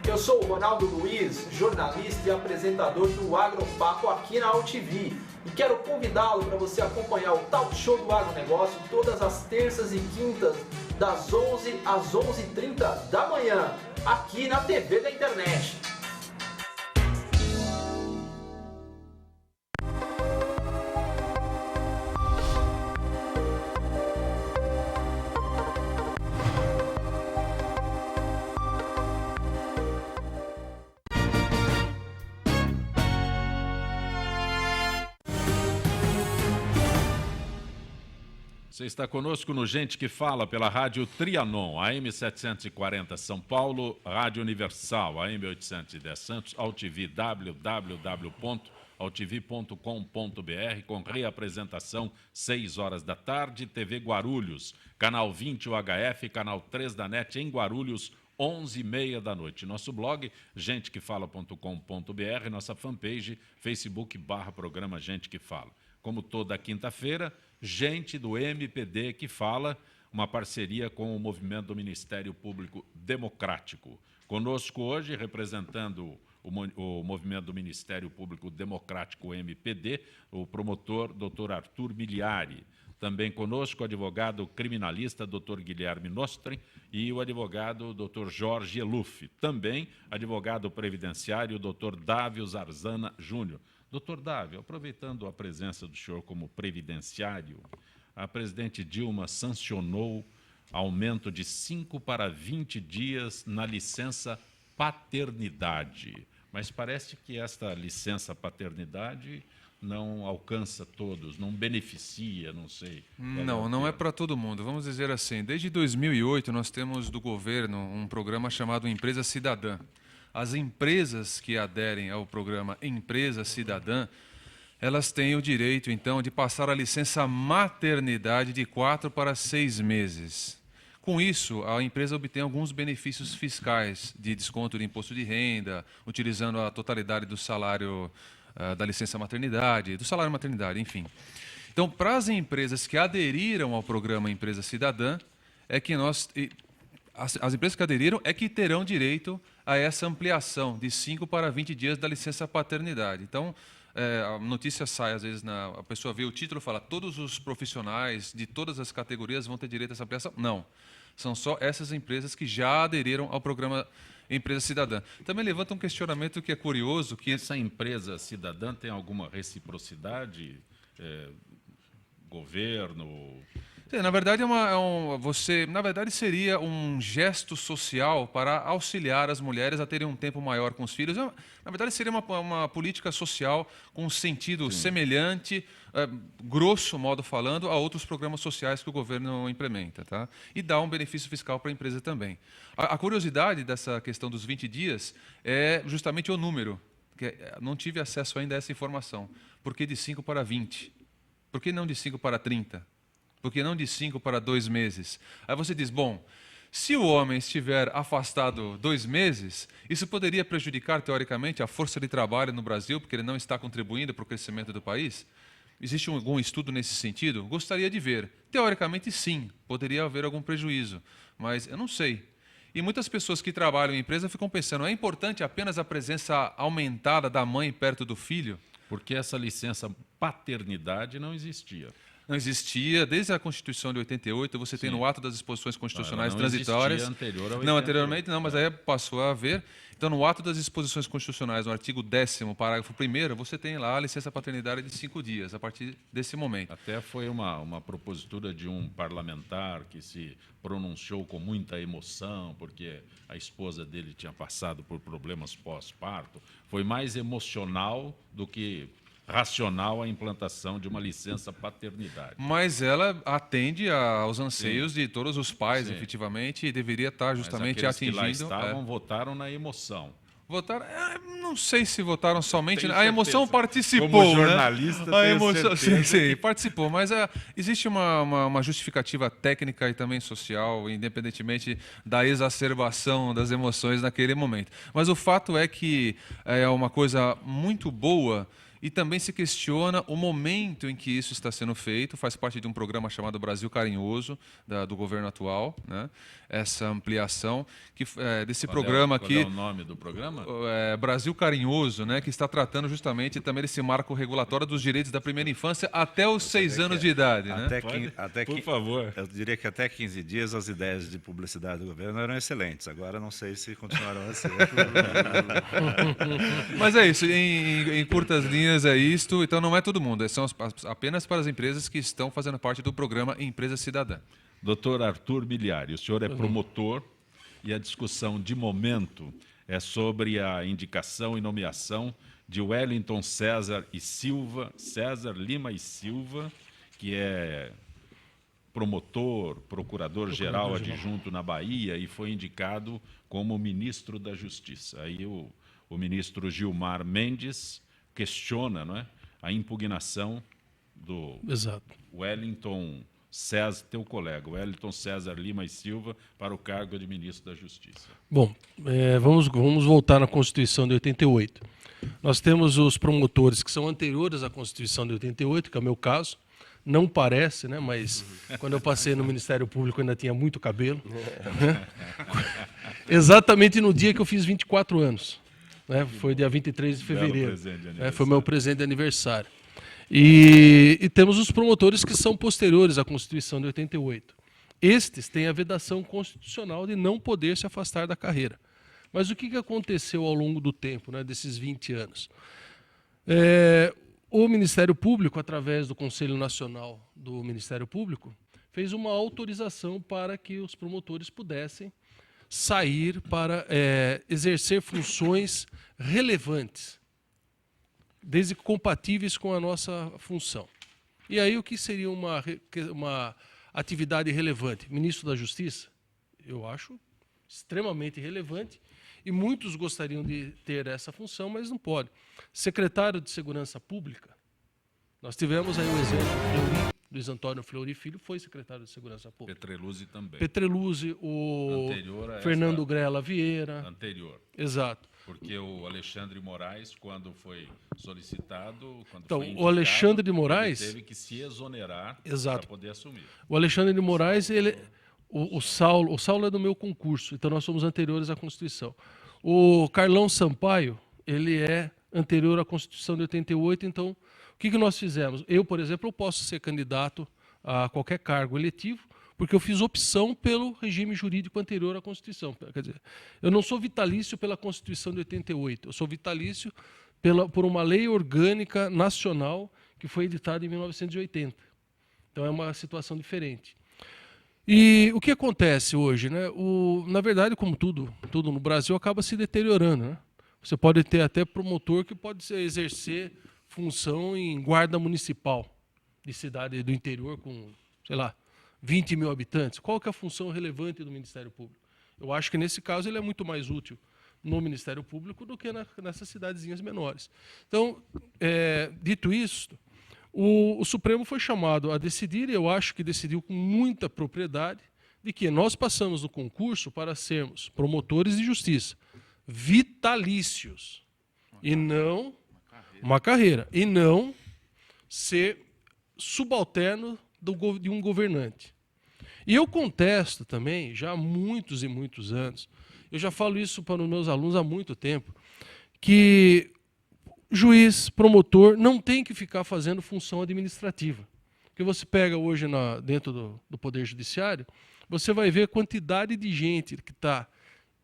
Eu sou o Ronaldo Luiz, jornalista e apresentador do Agropapo aqui na UTV. E quero convidá-lo para você acompanhar o Talk Show do Agronegócio todas as terças e quintas, das 11 às 11h30 da manhã, aqui na TV da internet. Você está conosco no Gente que Fala pela Rádio Trianon, AM 740 São Paulo, Rádio Universal, AM 810 Santos, AltV, www.altv.com.br, com reapresentação 6 horas da tarde, TV Guarulhos, canal 20 UHF, canal 3 da NET em Guarulhos, 11h30 da noite. Nosso blog, gentequefala.com.br, nossa fanpage, Facebook/programa Gente que Fala. Como toda quinta-feira, gente do MPD que fala, uma parceria com o movimento do Ministério Público Democrático. Conosco hoje, representando o movimento do Ministério Público Democrático MPD, o promotor Dr. Arthur Miliari. Também conosco o advogado criminalista Dr. Guilherme Nostren e o advogado Dr. Jorge Eluf. Também advogado previdenciário Dr. Dávio Zarzana Júnior. Doutor Dávio, aproveitando a presença do senhor como previdenciário, a presidente Dilma sancionou aumento de 5 para 20 dias na licença paternidade. Mas parece que esta licença paternidade não alcança todos, não beneficia, não sei. Não é para todo mundo. Vamos dizer assim, desde 2008 nós temos do governo um programa chamado Empresa Cidadã. As empresas que aderem ao programa Empresa Cidadã, elas têm o direito, então, de passar a licença maternidade de 4 para 6 meses. Com isso, a empresa obtém alguns benefícios fiscais de desconto de imposto de renda, utilizando a totalidade do salário da licença maternidade, do salário maternidade, enfim. Então, para as empresas que aderiram ao programa Empresa Cidadã, é que as empresas que aderiram é que terão direito a essa ampliação de 5 para 20 dias da licença paternidade. Então, a notícia sai, às vezes, a pessoa vê o título e fala todos os profissionais de todas as categorias vão ter direito a essa ampliação. Não. São só essas empresas que já aderiram ao programa Empresa Cidadã. Também levanta um questionamento que é curioso. Que essa empresa cidadã tem alguma reciprocidade? Governo... Sim, na verdade, na verdade, seria um gesto social para auxiliar as mulheres a terem um tempo maior com os filhos. Na verdade, seria uma política social com um sentido semelhante, grosso modo falando, a outros programas sociais que o governo implementa. Tá? E dá um benefício fiscal para a empresa também. A curiosidade dessa questão dos 20 dias é justamente o número. Que não tive acesso ainda a essa informação. Por que de 5 para 20? Por que não de 5 para 30? Por que não de 5 para 2 meses? Aí você diz, bom, se o homem estiver afastado 2 meses, isso poderia prejudicar, teoricamente, a força de trabalho no Brasil, porque ele não está contribuindo para o crescimento do país? Existe algum estudo nesse sentido? Gostaria de ver. Teoricamente, sim, poderia haver algum prejuízo, mas eu não sei. E muitas pessoas que trabalham em empresa ficam pensando, é importante apenas a presença aumentada da mãe perto do filho? Porque essa licença paternidade não existia. Não existia, desde a Constituição de 88, você tem no ato das disposições constitucionais transitórias. Anteriormente não, mas aí passou a haver. Então, no ato das disposições constitucionais, no artigo 10º, parágrafo 1º, você tem lá a licença paternidade de 5 dias, a partir desse momento. Até foi uma propositura de um parlamentar que se pronunciou com muita emoção, porque a esposa dele tinha passado por problemas pós-parto. Foi mais emocional do que racional a implantação de uma licença paternidade. Mas ela atende aos anseios de todos os pais, efetivamente, e deveria estar justamente atingindo... Que lá estavam, votaram na emoção. Votaram, não sei se votaram somente... Tenho a emoção certeza. participou, Como jornalista, né? A emoção, sim, participou, mas existe uma justificativa técnica e também social, independentemente da exacerbação das emoções naquele momento. Mas o fato é que é uma coisa muito boa. E também se questiona o momento em que isso está sendo feito. Faz parte de um programa chamado Brasil Carinhoso, do governo atual, né? Essa ampliação desse programa aqui. Qual é o nome do programa? Brasil Carinhoso, né? Que está tratando justamente também desse marco regulatório dos direitos da primeira infância até os 6 anos de idade. Por favor. Eu diria que até 15 dias as ideias de publicidade do governo eram excelentes. Agora não sei se continuarão a ser. Mas é isso, em curtas linhas é isto, então não é todo mundo, são apenas para as empresas que estão fazendo parte do programa Empresa Cidadã. Doutor Arthur Miliari, o senhor é promotor e a discussão de momento é sobre a indicação e nomeação de Wellington César Lima e Silva, que é promotor, procurador-geral adjunto na Bahia e foi indicado como ministro da Justiça. Aí o ministro Gilmar Mendes questiona, não é, a impugnação do Wellington César, teu colega, Wellington César Lima e Silva, para o cargo de ministro da Justiça. Bom, vamos voltar na Constituição de 88. Nós temos os promotores que são anteriores à Constituição de 88, que é o meu caso. Não parece, né? Mas quando eu passei no Ministério Público ainda tinha muito cabelo. Exatamente no dia que eu fiz 24 anos. Né? Foi dia 23 de fevereiro. Foi meu presente de aniversário. E temos os promotores que são posteriores à Constituição de 88. Estes têm a vedação constitucional de não poder se afastar da carreira. Mas o que aconteceu ao longo do tempo, né, desses 20 anos? O Ministério Público, através do Conselho Nacional do Ministério Público, fez uma autorização para que os promotores pudessem sair para exercer funções relevantes, desde compatíveis com a nossa função. E aí o que seria uma atividade relevante? Ministro da Justiça? Eu acho extremamente relevante e muitos gostariam de ter essa função, mas não pode. Secretário de Segurança Pública, nós tivemos aí o exemplo, Luiz Antônio Fleury Filho foi secretário de Segurança Pública. Petreluzzi também. Petreluzzi, o Anterior a Fernando essa- Grela Vieira. Anterior. Exato. Porque o Alexandre Moraes, quando foi solicitado, quando Então, foi o indicado, Alexandre de Moraes- ele teve que se exonerar Exato. para poder assumir. O Alexandre de Moraes, o Saulo é do meu concurso, então nós somos anteriores à Constituição. O Carlão Sampaio, ele é anterior à Constituição de 88, então o que nós fizemos? Eu, por exemplo, eu posso ser candidato a qualquer cargo eletivo, porque eu fiz opção pelo regime jurídico anterior à Constituição. Quer dizer, eu não sou vitalício pela Constituição de 88, eu sou vitalício por uma lei orgânica nacional que foi editada em 1980. Então é uma situação diferente. E o que acontece hoje, né? Na verdade, como tudo no Brasil acaba se deteriorando, né? Você pode ter até promotor que pode exercer função em guarda municipal de cidade do interior com, sei lá, 20 mil habitantes. Qual que é a função relevante do Ministério Público? Eu acho que nesse caso ele é muito mais útil no Ministério Público do que nessas cidadezinhas menores. Então, dito isso, o Supremo foi chamado a decidir, e eu acho que decidiu com muita propriedade, de que nós passamos no concurso para sermos promotores de justiça vitalícios, e não uma carreira, e não ser subalterno de um governante. E eu contesto também, já há muitos e muitos anos, eu já falo isso para os meus alunos há muito tempo, que juiz, promotor, não tem que ficar fazendo função administrativa. Porque você pega hoje dentro do Poder Judiciário, você vai ver a quantidade de gente que está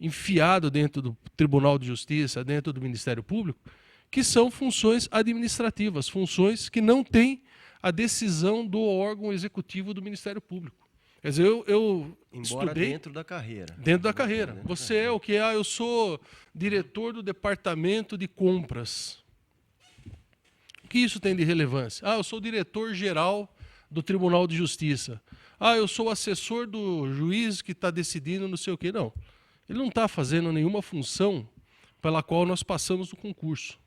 enfiado dentro do Tribunal de Justiça, dentro do Ministério Público, que são funções administrativas, funções que não têm a decisão do órgão executivo do Ministério Público. Quer dizer, eu Embora estudei dentro da carreira. dentro da carreira. Você é o que? Eu sou diretor do departamento de compras. O que isso tem de relevância? Eu sou diretor-geral do Tribunal de Justiça. Eu sou assessor do juiz que está decidindo não sei o quê. Não. Ele não está fazendo nenhuma função pela qual nós passamos no concurso.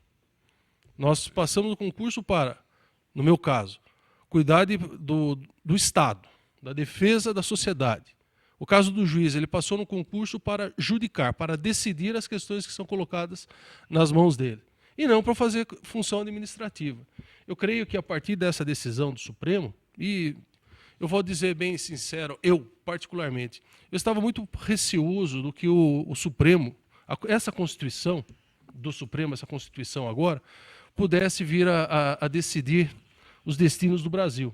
Nós passamos no concurso para, no meu caso, cuidar do Estado, da defesa da sociedade. O caso do juiz, ele passou no concurso para judicar, para decidir as questões que são colocadas nas mãos dele, e não para fazer função administrativa. Eu creio que a partir dessa decisão do Supremo, e eu vou dizer bem sincero, eu particularmente, eu estava muito receoso do que o Supremo, essa Constituição do Supremo, essa Constituição agora, pudesse vir a decidir os destinos do Brasil.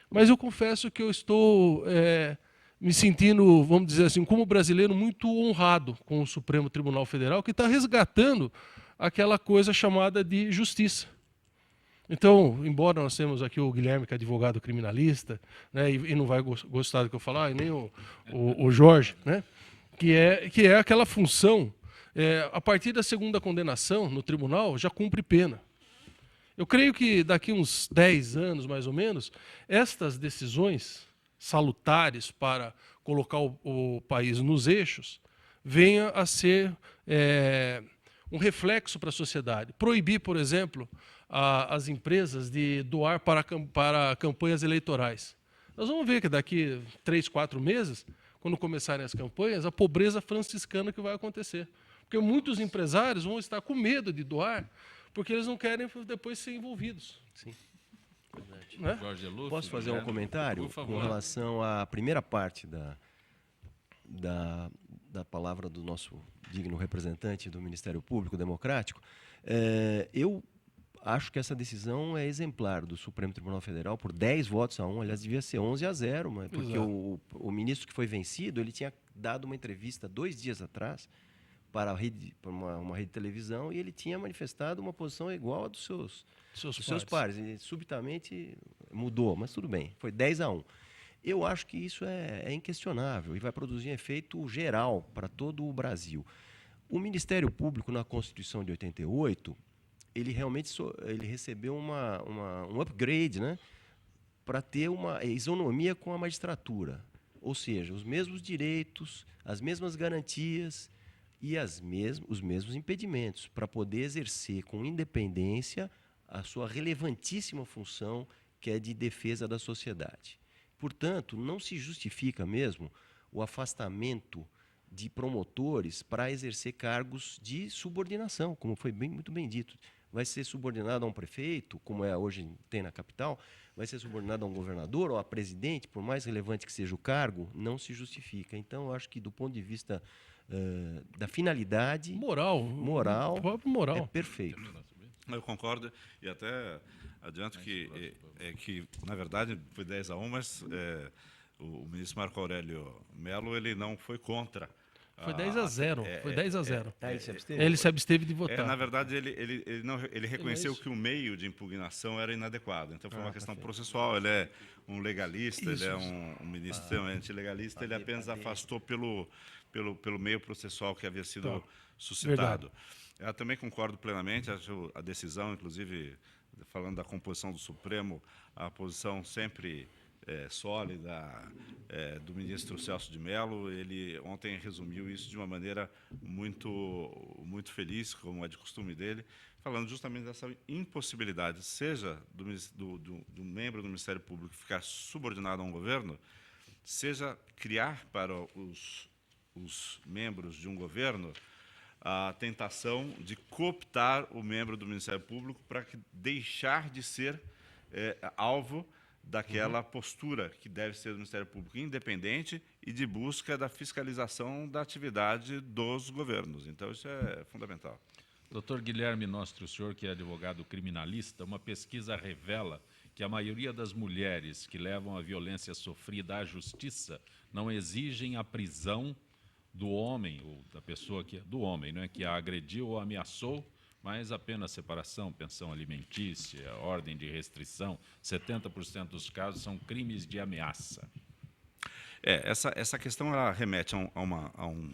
Mas eu confesso que eu estou me sentindo, vamos dizer assim, como brasileiro, muito honrado com o Supremo Tribunal Federal, que está resgatando aquela coisa chamada de justiça. Então, embora nós temos aqui o Guilherme, que é advogado criminalista, né, e não vai gostar do que eu falar, e nem o Jorge, né, que é aquela função, a partir da segunda condenação no tribunal, já cumpre pena. Eu creio que daqui uns 10 anos, mais ou menos, estas decisões salutares para colocar o país nos eixos venha a ser um reflexo para a sociedade. Proibir, por exemplo, as empresas de doar para campanhas eleitorais. Nós vamos ver que daqui 3, 4 meses, quando começarem as campanhas, a pobreza franciscana que vai acontecer. Porque muitos empresários vão estar com medo de doar, porque eles não querem depois ser envolvidos. Sim. Né? Jorge Luffy, Posso fazer um comentário com relação à primeira parte da palavra do nosso digno representante do Ministério Público Democrático? Eu acho que essa decisão é exemplar do Supremo Tribunal Federal por 10 votos a 1, aliás, devia ser 11-0, mas porque o ministro que foi vencido, ele tinha dado uma entrevista 2 dias atrás para uma rede de televisão, e ele tinha manifestado uma posição igual à dos seus pares. Ele subitamente mudou, mas tudo bem, foi 10-1. Eu acho que isso é inquestionável e vai produzir um efeito geral para todo o Brasil. O Ministério Público, na Constituição de 88, ele realmente ele recebeu um upgrade, né, para ter uma isonomia com a magistratura, ou seja, os mesmos direitos, as mesmas garantias e os mesmos impedimentos para poder exercer com independência a sua relevantíssima função que é de defesa da sociedade. Portanto, não se justifica mesmo o afastamento de promotores para exercer cargos de subordinação, como foi muito bem dito. Vai ser subordinado a um prefeito, como hoje tem na capital, vai ser subordinado a um governador ou a presidente, por mais relevante que seja o cargo, não se justifica. Então, eu acho que, do ponto de vista da finalidade... Moral, é perfeito. Eu concordo, e até adianto que na verdade, foi 10-1, mas o ministro Marco Aurélio Mello ele não foi contra. Foi 10-0. Foi 10-0. Ele se absteve de votar. Na verdade, ele reconheceu que o meio de impugnação era inadequado. Então, foi uma questão processual. Ele é um legalista, ele é um ministro extremamente legalista, ele apenas afastou pelo meio processual que havia sido suscitado. Eu também concordo plenamente, acho a decisão, inclusive, falando da composição do Supremo, a posição sempre sólida do ministro Celso de Mello. Ele ontem resumiu isso de uma maneira muito feliz, como é de costume dele, falando justamente dessa impossibilidade, seja do membro do Ministério Público ficar subordinado a um governo, seja criar para os membros de um governo a tentação de cooptar o membro do Ministério Público para deixar de ser alvo daquela postura que deve ser do Ministério Público independente e de busca da fiscalização da atividade dos governos. Então, isso é fundamental. Doutor Guilherme Nostri, o senhor que é advogado criminalista, uma pesquisa revela que a maioria das mulheres que levam a violência sofrida à justiça não exigem a prisão do homem, ou da pessoa do homem, né, que a agrediu ou ameaçou, mas apenas separação, pensão alimentícia, ordem de restrição. 70% dos casos são crimes de ameaça. Essa questão ela remete a um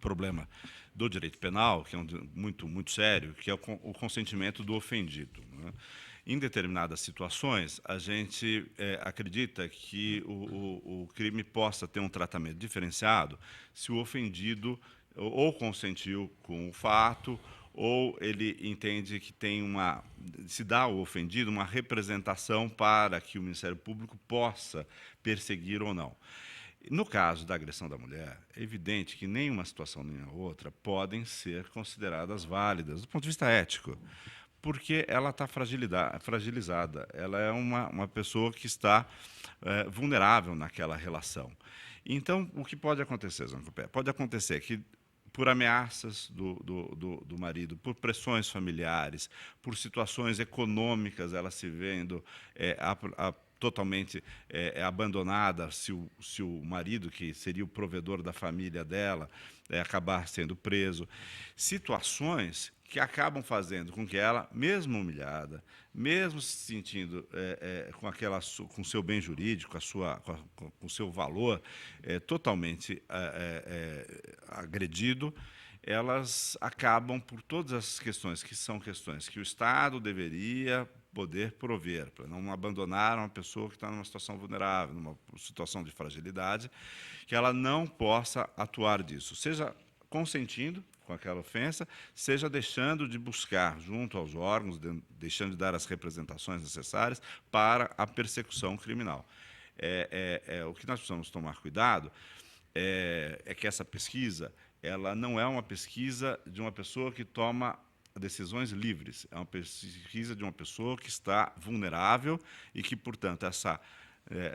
problema do direito penal, que é muito sério, que é o consentimento do ofendido, né? Em determinadas situações, a gente acredita que o crime possa ter um tratamento diferenciado se o ofendido ou consentiu com o fato, ou ele entende que se dá ao ofendido uma representação para que o Ministério Público possa perseguir ou não. No caso da agressão da mulher, é evidente que nenhuma situação nem a outra podem ser consideradas válidas do ponto de vista ético, porque ela está fragilizada, ela é uma pessoa que está vulnerável naquela relação. Então, o que pode acontecer, Zancopé? Pode acontecer que, por ameaças do marido, por pressões familiares, por situações econômicas, ela se vendo totalmente abandonada, se o marido, que seria o provedor da família dela, acabar sendo preso. Situações que acabam fazendo com que ela, mesmo humilhada, mesmo se sentindo com o seu bem jurídico, com o seu valor totalmente agredido, elas acabam por todas essas questões, que são questões que o Estado deveria poder prover, para não abandonar uma pessoa que está numa situação vulnerável, numa situação de fragilidade, que ela não possa atuar disso, seja consentindo com aquela ofensa, seja deixando de buscar junto aos órgãos, deixando de dar as representações necessárias para a persecução criminal. O que nós precisamos tomar cuidado é que essa pesquisa ela não é uma pesquisa de uma pessoa que toma decisões livres, é uma pesquisa de uma pessoa que está vulnerável e que, portanto,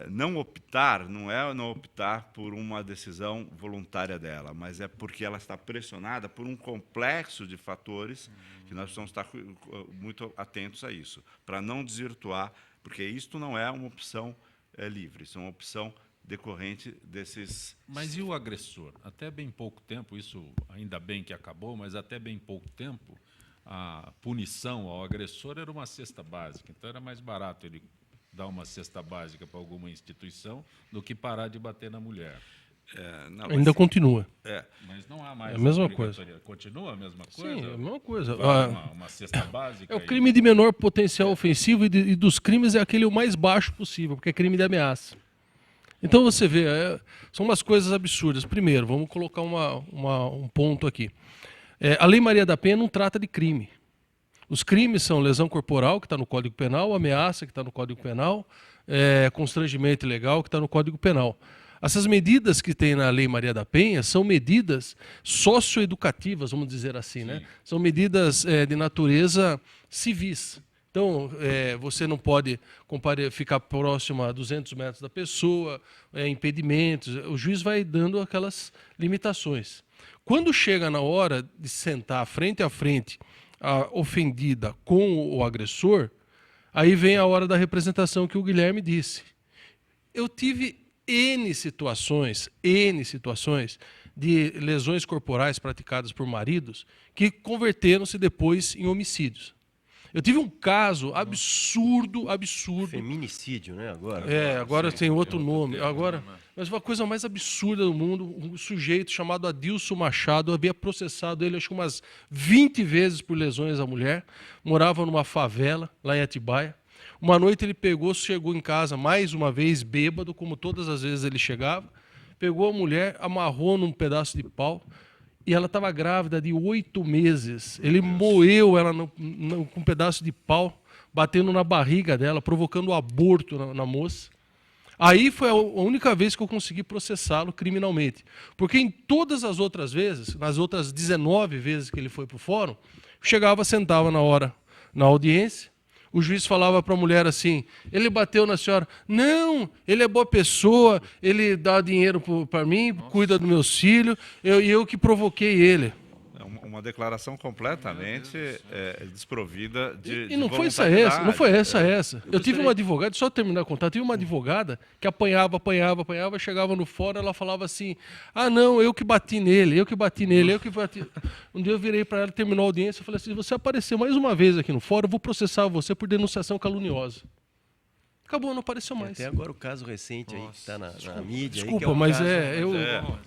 não optar não é não optar por uma decisão voluntária dela, mas é porque ela está pressionada por um complexo de fatores que nós precisamos estar muito atentos a isso, para não desvirtuar, porque isto não é uma opção livre, isso é uma opção decorrente desses... Mas e o agressor? Até bem pouco tempo, isso ainda bem que acabou, mas até bem pouco tempo, a punição ao agressor era uma cesta básica, então era mais barato ele dar uma cesta básica para alguma instituição do que parar de bater na mulher. Ainda continua. Mas não há mais a mesma coisa. Continua a mesma coisa? Sim, a mesma coisa. Uma cesta básica. É o crime de menor potencial ofensivo e dos crimes é aquele o mais baixo possível, porque é crime de ameaça. Então você vê, são umas coisas absurdas. Primeiro, vamos colocar um ponto aqui. A Lei Maria da Penha não trata de crime. Os crimes são lesão corporal, que está no Código Penal, ameaça, que está no Código Penal, constrangimento ilegal, que está no Código Penal. Essas medidas que tem na Lei Maria da Penha são medidas socioeducativas, vamos dizer assim, né? São medidas de natureza civis. Então, você não pode ficar próximo a 200 metros da pessoa, impedimentos. O juiz vai dando aquelas limitações. Quando chega na hora de sentar frente a frente a ofendida com o agressor, aí vem a hora da representação que o Guilherme disse. Eu tive N situações de lesões corporais praticadas por maridos que converteram-se depois em homicídios. Eu tive um caso absurdo. Feminicídio, né? Agora tem outro nome. Mas uma coisa mais absurda do mundo, um sujeito chamado Adilson Machado havia processado ele acho que umas 20 vezes por lesões à mulher, morava numa favela lá em Atibaia. Uma noite ele chegou em casa mais uma vez bêbado, como todas as vezes ele chegava, pegou a mulher, amarrou num pedaço de pau, e ela estava grávida de 8 meses. Ele moeu ela com um pedaço de pau, batendo na barriga dela, provocando aborto na moça. Aí foi a única vez que eu consegui processá-lo criminalmente. Porque em todas as outras vezes, nas outras 19 vezes que ele foi para o fórum, chegava, sentava na audiência, o juiz falava para a mulher assim, ele bateu na senhora. Não, ele é boa pessoa, ele dá dinheiro para mim, cuida dos meus filhos, eu que provoquei ele. Uma declaração completamente desprovida de E não foi essa, não foi essa. Eu tive uma advogada, só terminar de contar, tive uma advogada que apanhava, chegava no fórum, ela falava assim, não, eu que bati nele. Um dia eu virei para ela, terminou a audiência, eu falei assim, se você aparecer mais uma vez aqui no fórum, eu vou processar você por denunciação caluniosa. Acabou, não apareceu mais. Até agora o caso recente aí que está na mídia. Desculpa, aí, que é mas caso,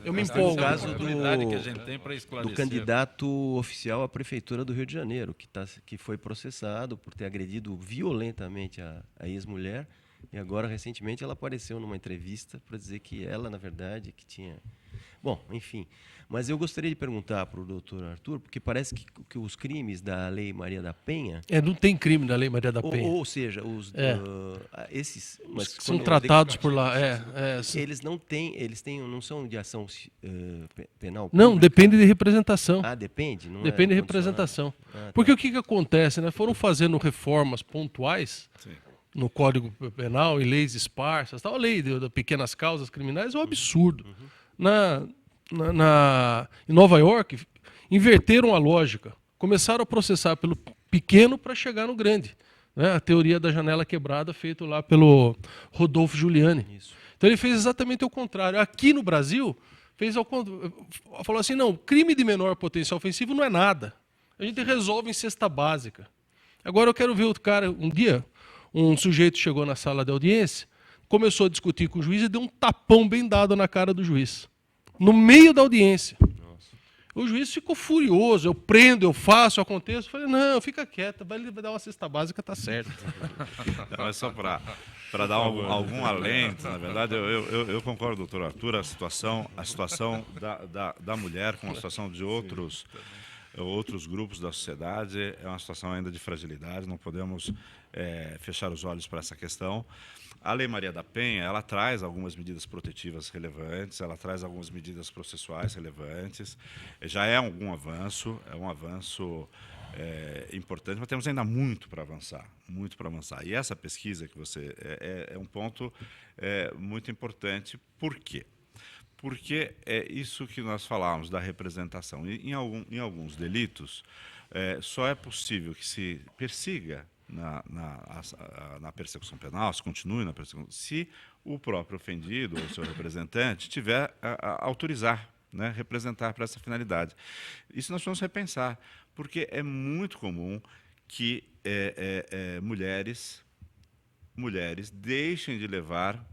eu me empolgo. O caso que a gente tem para do esclarecer. candidato oficial à Prefeitura do Rio de Janeiro, que foi processado por ter agredido violentamente a ex-mulher. E agora, recentemente, ela apareceu numa entrevista para dizer que ela, na verdade, que tinha... Bom, enfim. Mas eu gostaria de perguntar para o doutor Arthur, porque parece que os crimes da Lei Maria da Penha... não tem crime da Lei Maria da Penha. Ou seja, esses... Mas são tratados por lá. Eles não são de ação penal? Não, depende de representação. Depende? Não depende de representação. Porque o que acontece? Né? Foram fazendo reformas pontuais... Sim. No Código Penal, em leis esparsas, a lei de pequenas causas criminais é um absurdo. Em Nova York, inverteram a lógica. Começaram a processar pelo pequeno para chegar no grande. Né? A teoria da janela quebrada, feito lá pelo Rodolfo Giuliani. Isso. Então ele fez exatamente o contrário. Aqui no Brasil, falou assim, não, crime de menor potencial ofensivo não é nada. A gente resolve em cesta básica. Agora eu quero ver outro cara, um dia... Um sujeito chegou na sala de audiência, começou a discutir com o juiz e deu um tapão bem dado na cara do juiz. No meio da audiência. Nossa. O juiz ficou furioso. Eu prendo, eu faço, eu aconteço. Eu falei, não, fica quieto, vai dar uma cesta básica, tá certo. Não, é só para dar algum alento, na verdade, eu concordo, doutor Arthur, a situação da mulher com a situação de outros grupos da sociedade é uma situação ainda de fragilidade, não podemos fechar os olhos para essa questão. A Lei Maria da Penha, ela traz algumas medidas protetivas relevantes, ela traz algumas medidas processuais relevantes, já é um avanço importante, mas temos ainda muito para avançar. E essa pesquisa que você... é um ponto muito importante. Por quê? Porque é isso que nós falamos da representação. Em alguns delitos, só é possível que se persiga na persecução penal, se continue na persecução, se o próprio ofendido ou seu representante tiver a autorizar, né, representar para essa finalidade. Isso nós vamos repensar, porque é muito comum que mulheres deixem de levar...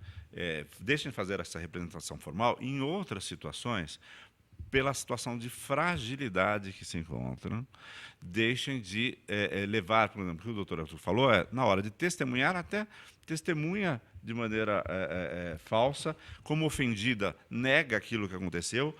deixem de fazer essa representação formal em outras situações, pela situação de fragilidade que se encontram, deixem de levar, por exemplo, o que o doutor Arthur falou, na hora de testemunhar, até testemunha de maneira falsa, como ofendida, nega aquilo que aconteceu.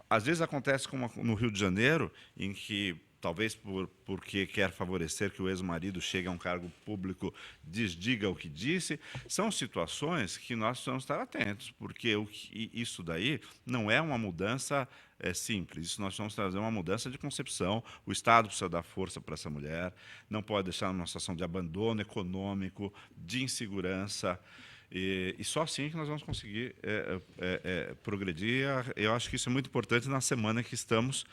Às vezes acontece como no Rio de Janeiro, em que talvez porque quer favorecer que o ex-marido chegue a um cargo público, desdiga o que disse. São situações que nós precisamos estar atentos, porque isso daí não é uma mudança simples. Isso nós vamos trazer uma mudança de concepção. O Estado precisa dar força para essa mulher, não pode deixar numa situação de abandono econômico, de insegurança. E só assim que nós vamos conseguir progredir. Eu acho que isso é muito importante na semana que estamos,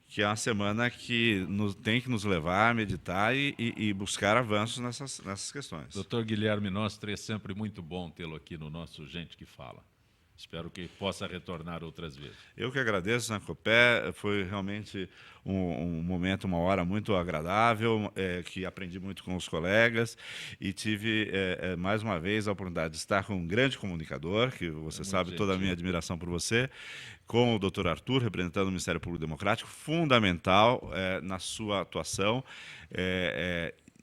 que é uma semana que tem que nos levar a meditar e buscar avanços nessas questões. Doutor Guilherme Nostri, é sempre muito bom tê-lo aqui no nosso Gente que Fala. Espero que possa retornar outras vezes. Eu que agradeço, Zancopé. Foi realmente um momento, uma hora muito agradável, que aprendi muito com os colegas e tive, mais uma vez, a oportunidade de estar com um grande comunicador, que você sabe toda a minha admiração por você, com o Dr. Arthur, representando o Ministério Público Democrático, fundamental na sua atuação,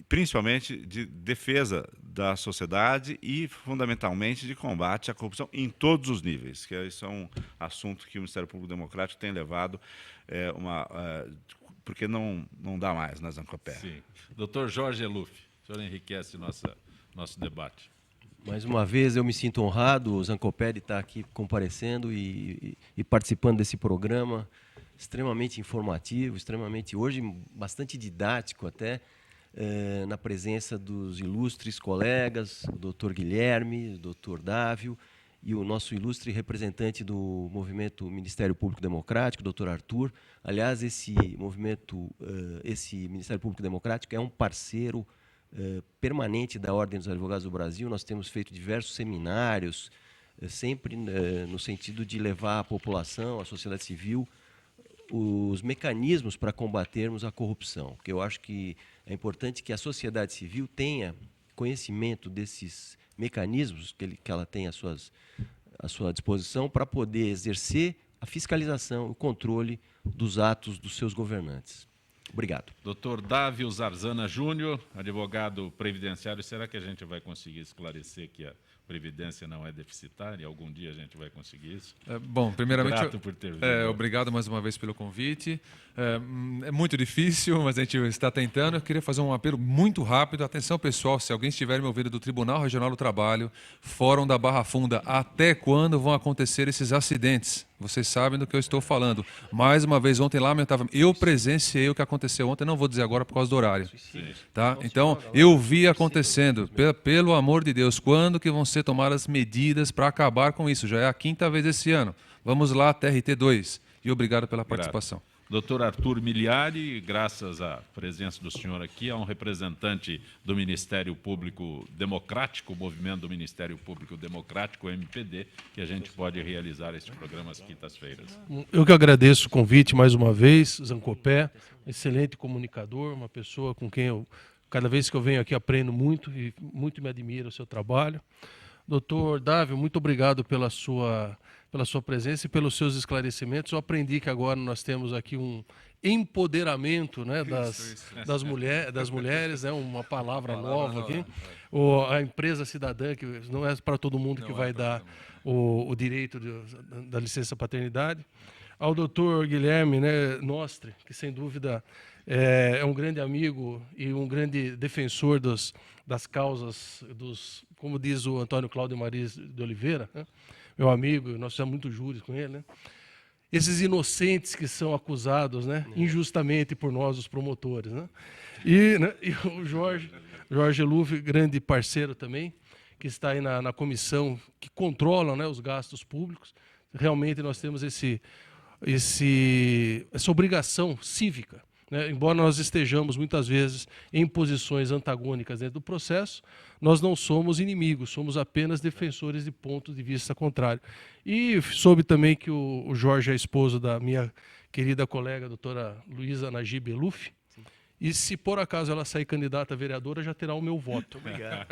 principalmente de defesa da sociedade e, fundamentalmente, de combate à corrupção em todos os níveis, que isso é um assunto que o Ministério Público Democrático tem levado, porque não dá mais na Zancopé. Sim. Doutor Jorge Eluf, o senhor enriquece nosso debate. Mais uma vez, eu me sinto honrado, Zancopé, de estar aqui comparecendo e participando desse programa extremamente informativo, hoje, bastante didático até, na presença dos ilustres colegas, o doutor Guilherme, o doutor Dávio e o nosso ilustre representante do movimento Ministério Público Democrático, doutor Arthur. Aliás, esse Ministério Público Democrático é um parceiro permanente da Ordem dos Advogados do Brasil. Nós temos feito diversos seminários, sempre no sentido de levar à população, à sociedade civil, os mecanismos para combatermos a corrupção, porque eu acho que é importante que a sociedade civil tenha conhecimento desses mecanismos que ela tem à sua disposição para poder exercer a fiscalização, o controle dos atos dos seus governantes. Obrigado. Doutor Dávio Zarzana Júnior, advogado previdenciário, será que a gente vai conseguir esclarecer que a Previdência não é deficitária? Algum dia a gente vai conseguir isso? Bom, primeiramente, grato por ter vindo. Obrigado mais uma vez pelo convite. É muito difícil, mas a gente está tentando. Eu queria fazer um apelo muito rápido. Atenção, pessoal, se alguém estiver me ouvindo do Tribunal Regional do Trabalho, Fórum da Barra Funda, até quando vão acontecer esses acidentes? Vocês sabem do que eu estou falando. Mais uma vez, ontem, lamentavelmente, eu presenciei o que aconteceu ontem, não vou dizer agora por causa do horário. Tá? Então, eu vi acontecendo. Pelo amor de Deus, quando que vão ser tomadas medidas para acabar com isso? Já é a 5ª vez esse ano. Vamos lá, TRT2. E obrigado pela participação. Doutor Arthur Miliari, graças à presença do senhor aqui, é um representante do Ministério Público Democrático, o movimento do Ministério Público Democrático, o MPD, que a gente pode realizar este programa às quintas-feiras. Eu que agradeço o convite mais uma vez, Zancopé, excelente comunicador, uma pessoa com quem eu, cada vez que eu venho aqui, aprendo muito e muito me admira o seu trabalho. Doutor Dávio, muito obrigado pela sua presença e pelos seus esclarecimentos. Eu aprendi que agora nós temos aqui um empoderamento, né, das mulheres, né, uma palavra nova aqui. A empresa cidadã, que não é para todo mundo que vai dar o direito da licença paternidade. Ao doutor Guilherme, né, Nostri, que sem dúvida é um grande amigo e um grande defensor das causas, como diz o Antônio Cláudio Mariz de Oliveira, né? Meu amigo, nós fizemos muito júris com ele, né? Esses inocentes que são acusados, né, injustamente por nós, os promotores, né? E o Jorge Eluf, grande parceiro também, que está aí na comissão que controla, né, os gastos públicos. Realmente nós temos essa obrigação cívica, né? Embora nós estejamos muitas vezes em posições antagônicas dentro do processo, nós não somos inimigos, somos apenas defensores de pontos de vista contrário. E soube também que o Jorge é esposo da minha querida colega, a doutora Luísa Najib Eluf, E se por acaso ela sair candidata a vereadora, já terá o meu voto. Obrigado.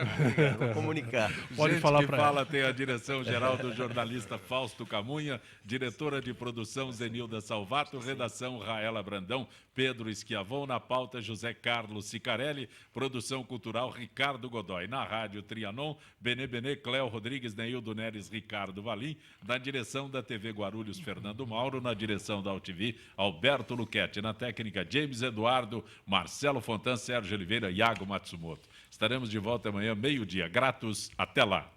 Vou comunicar. Pode Gente falar que para fala tem a direção-geral do jornalista Fausto Camunha, diretora de produção Zenilda Salvato, redação Raela Brandão, Pedro Esquiavon, na pauta José Carlos Sicarelli, produção cultural Ricardo Godoy, na rádio Trianon, Benê, Cléo Rodrigues, Neildo Neres, Ricardo Valim, na direção da TV Guarulhos, Fernando Mauro, na direção da UTV, Alberto Luquete, na técnica James Eduardo, Marcelo Fontan, Sérgio Oliveira e Iago Matsumoto. Estaremos de volta amanhã, meio-dia. Gratos, até lá.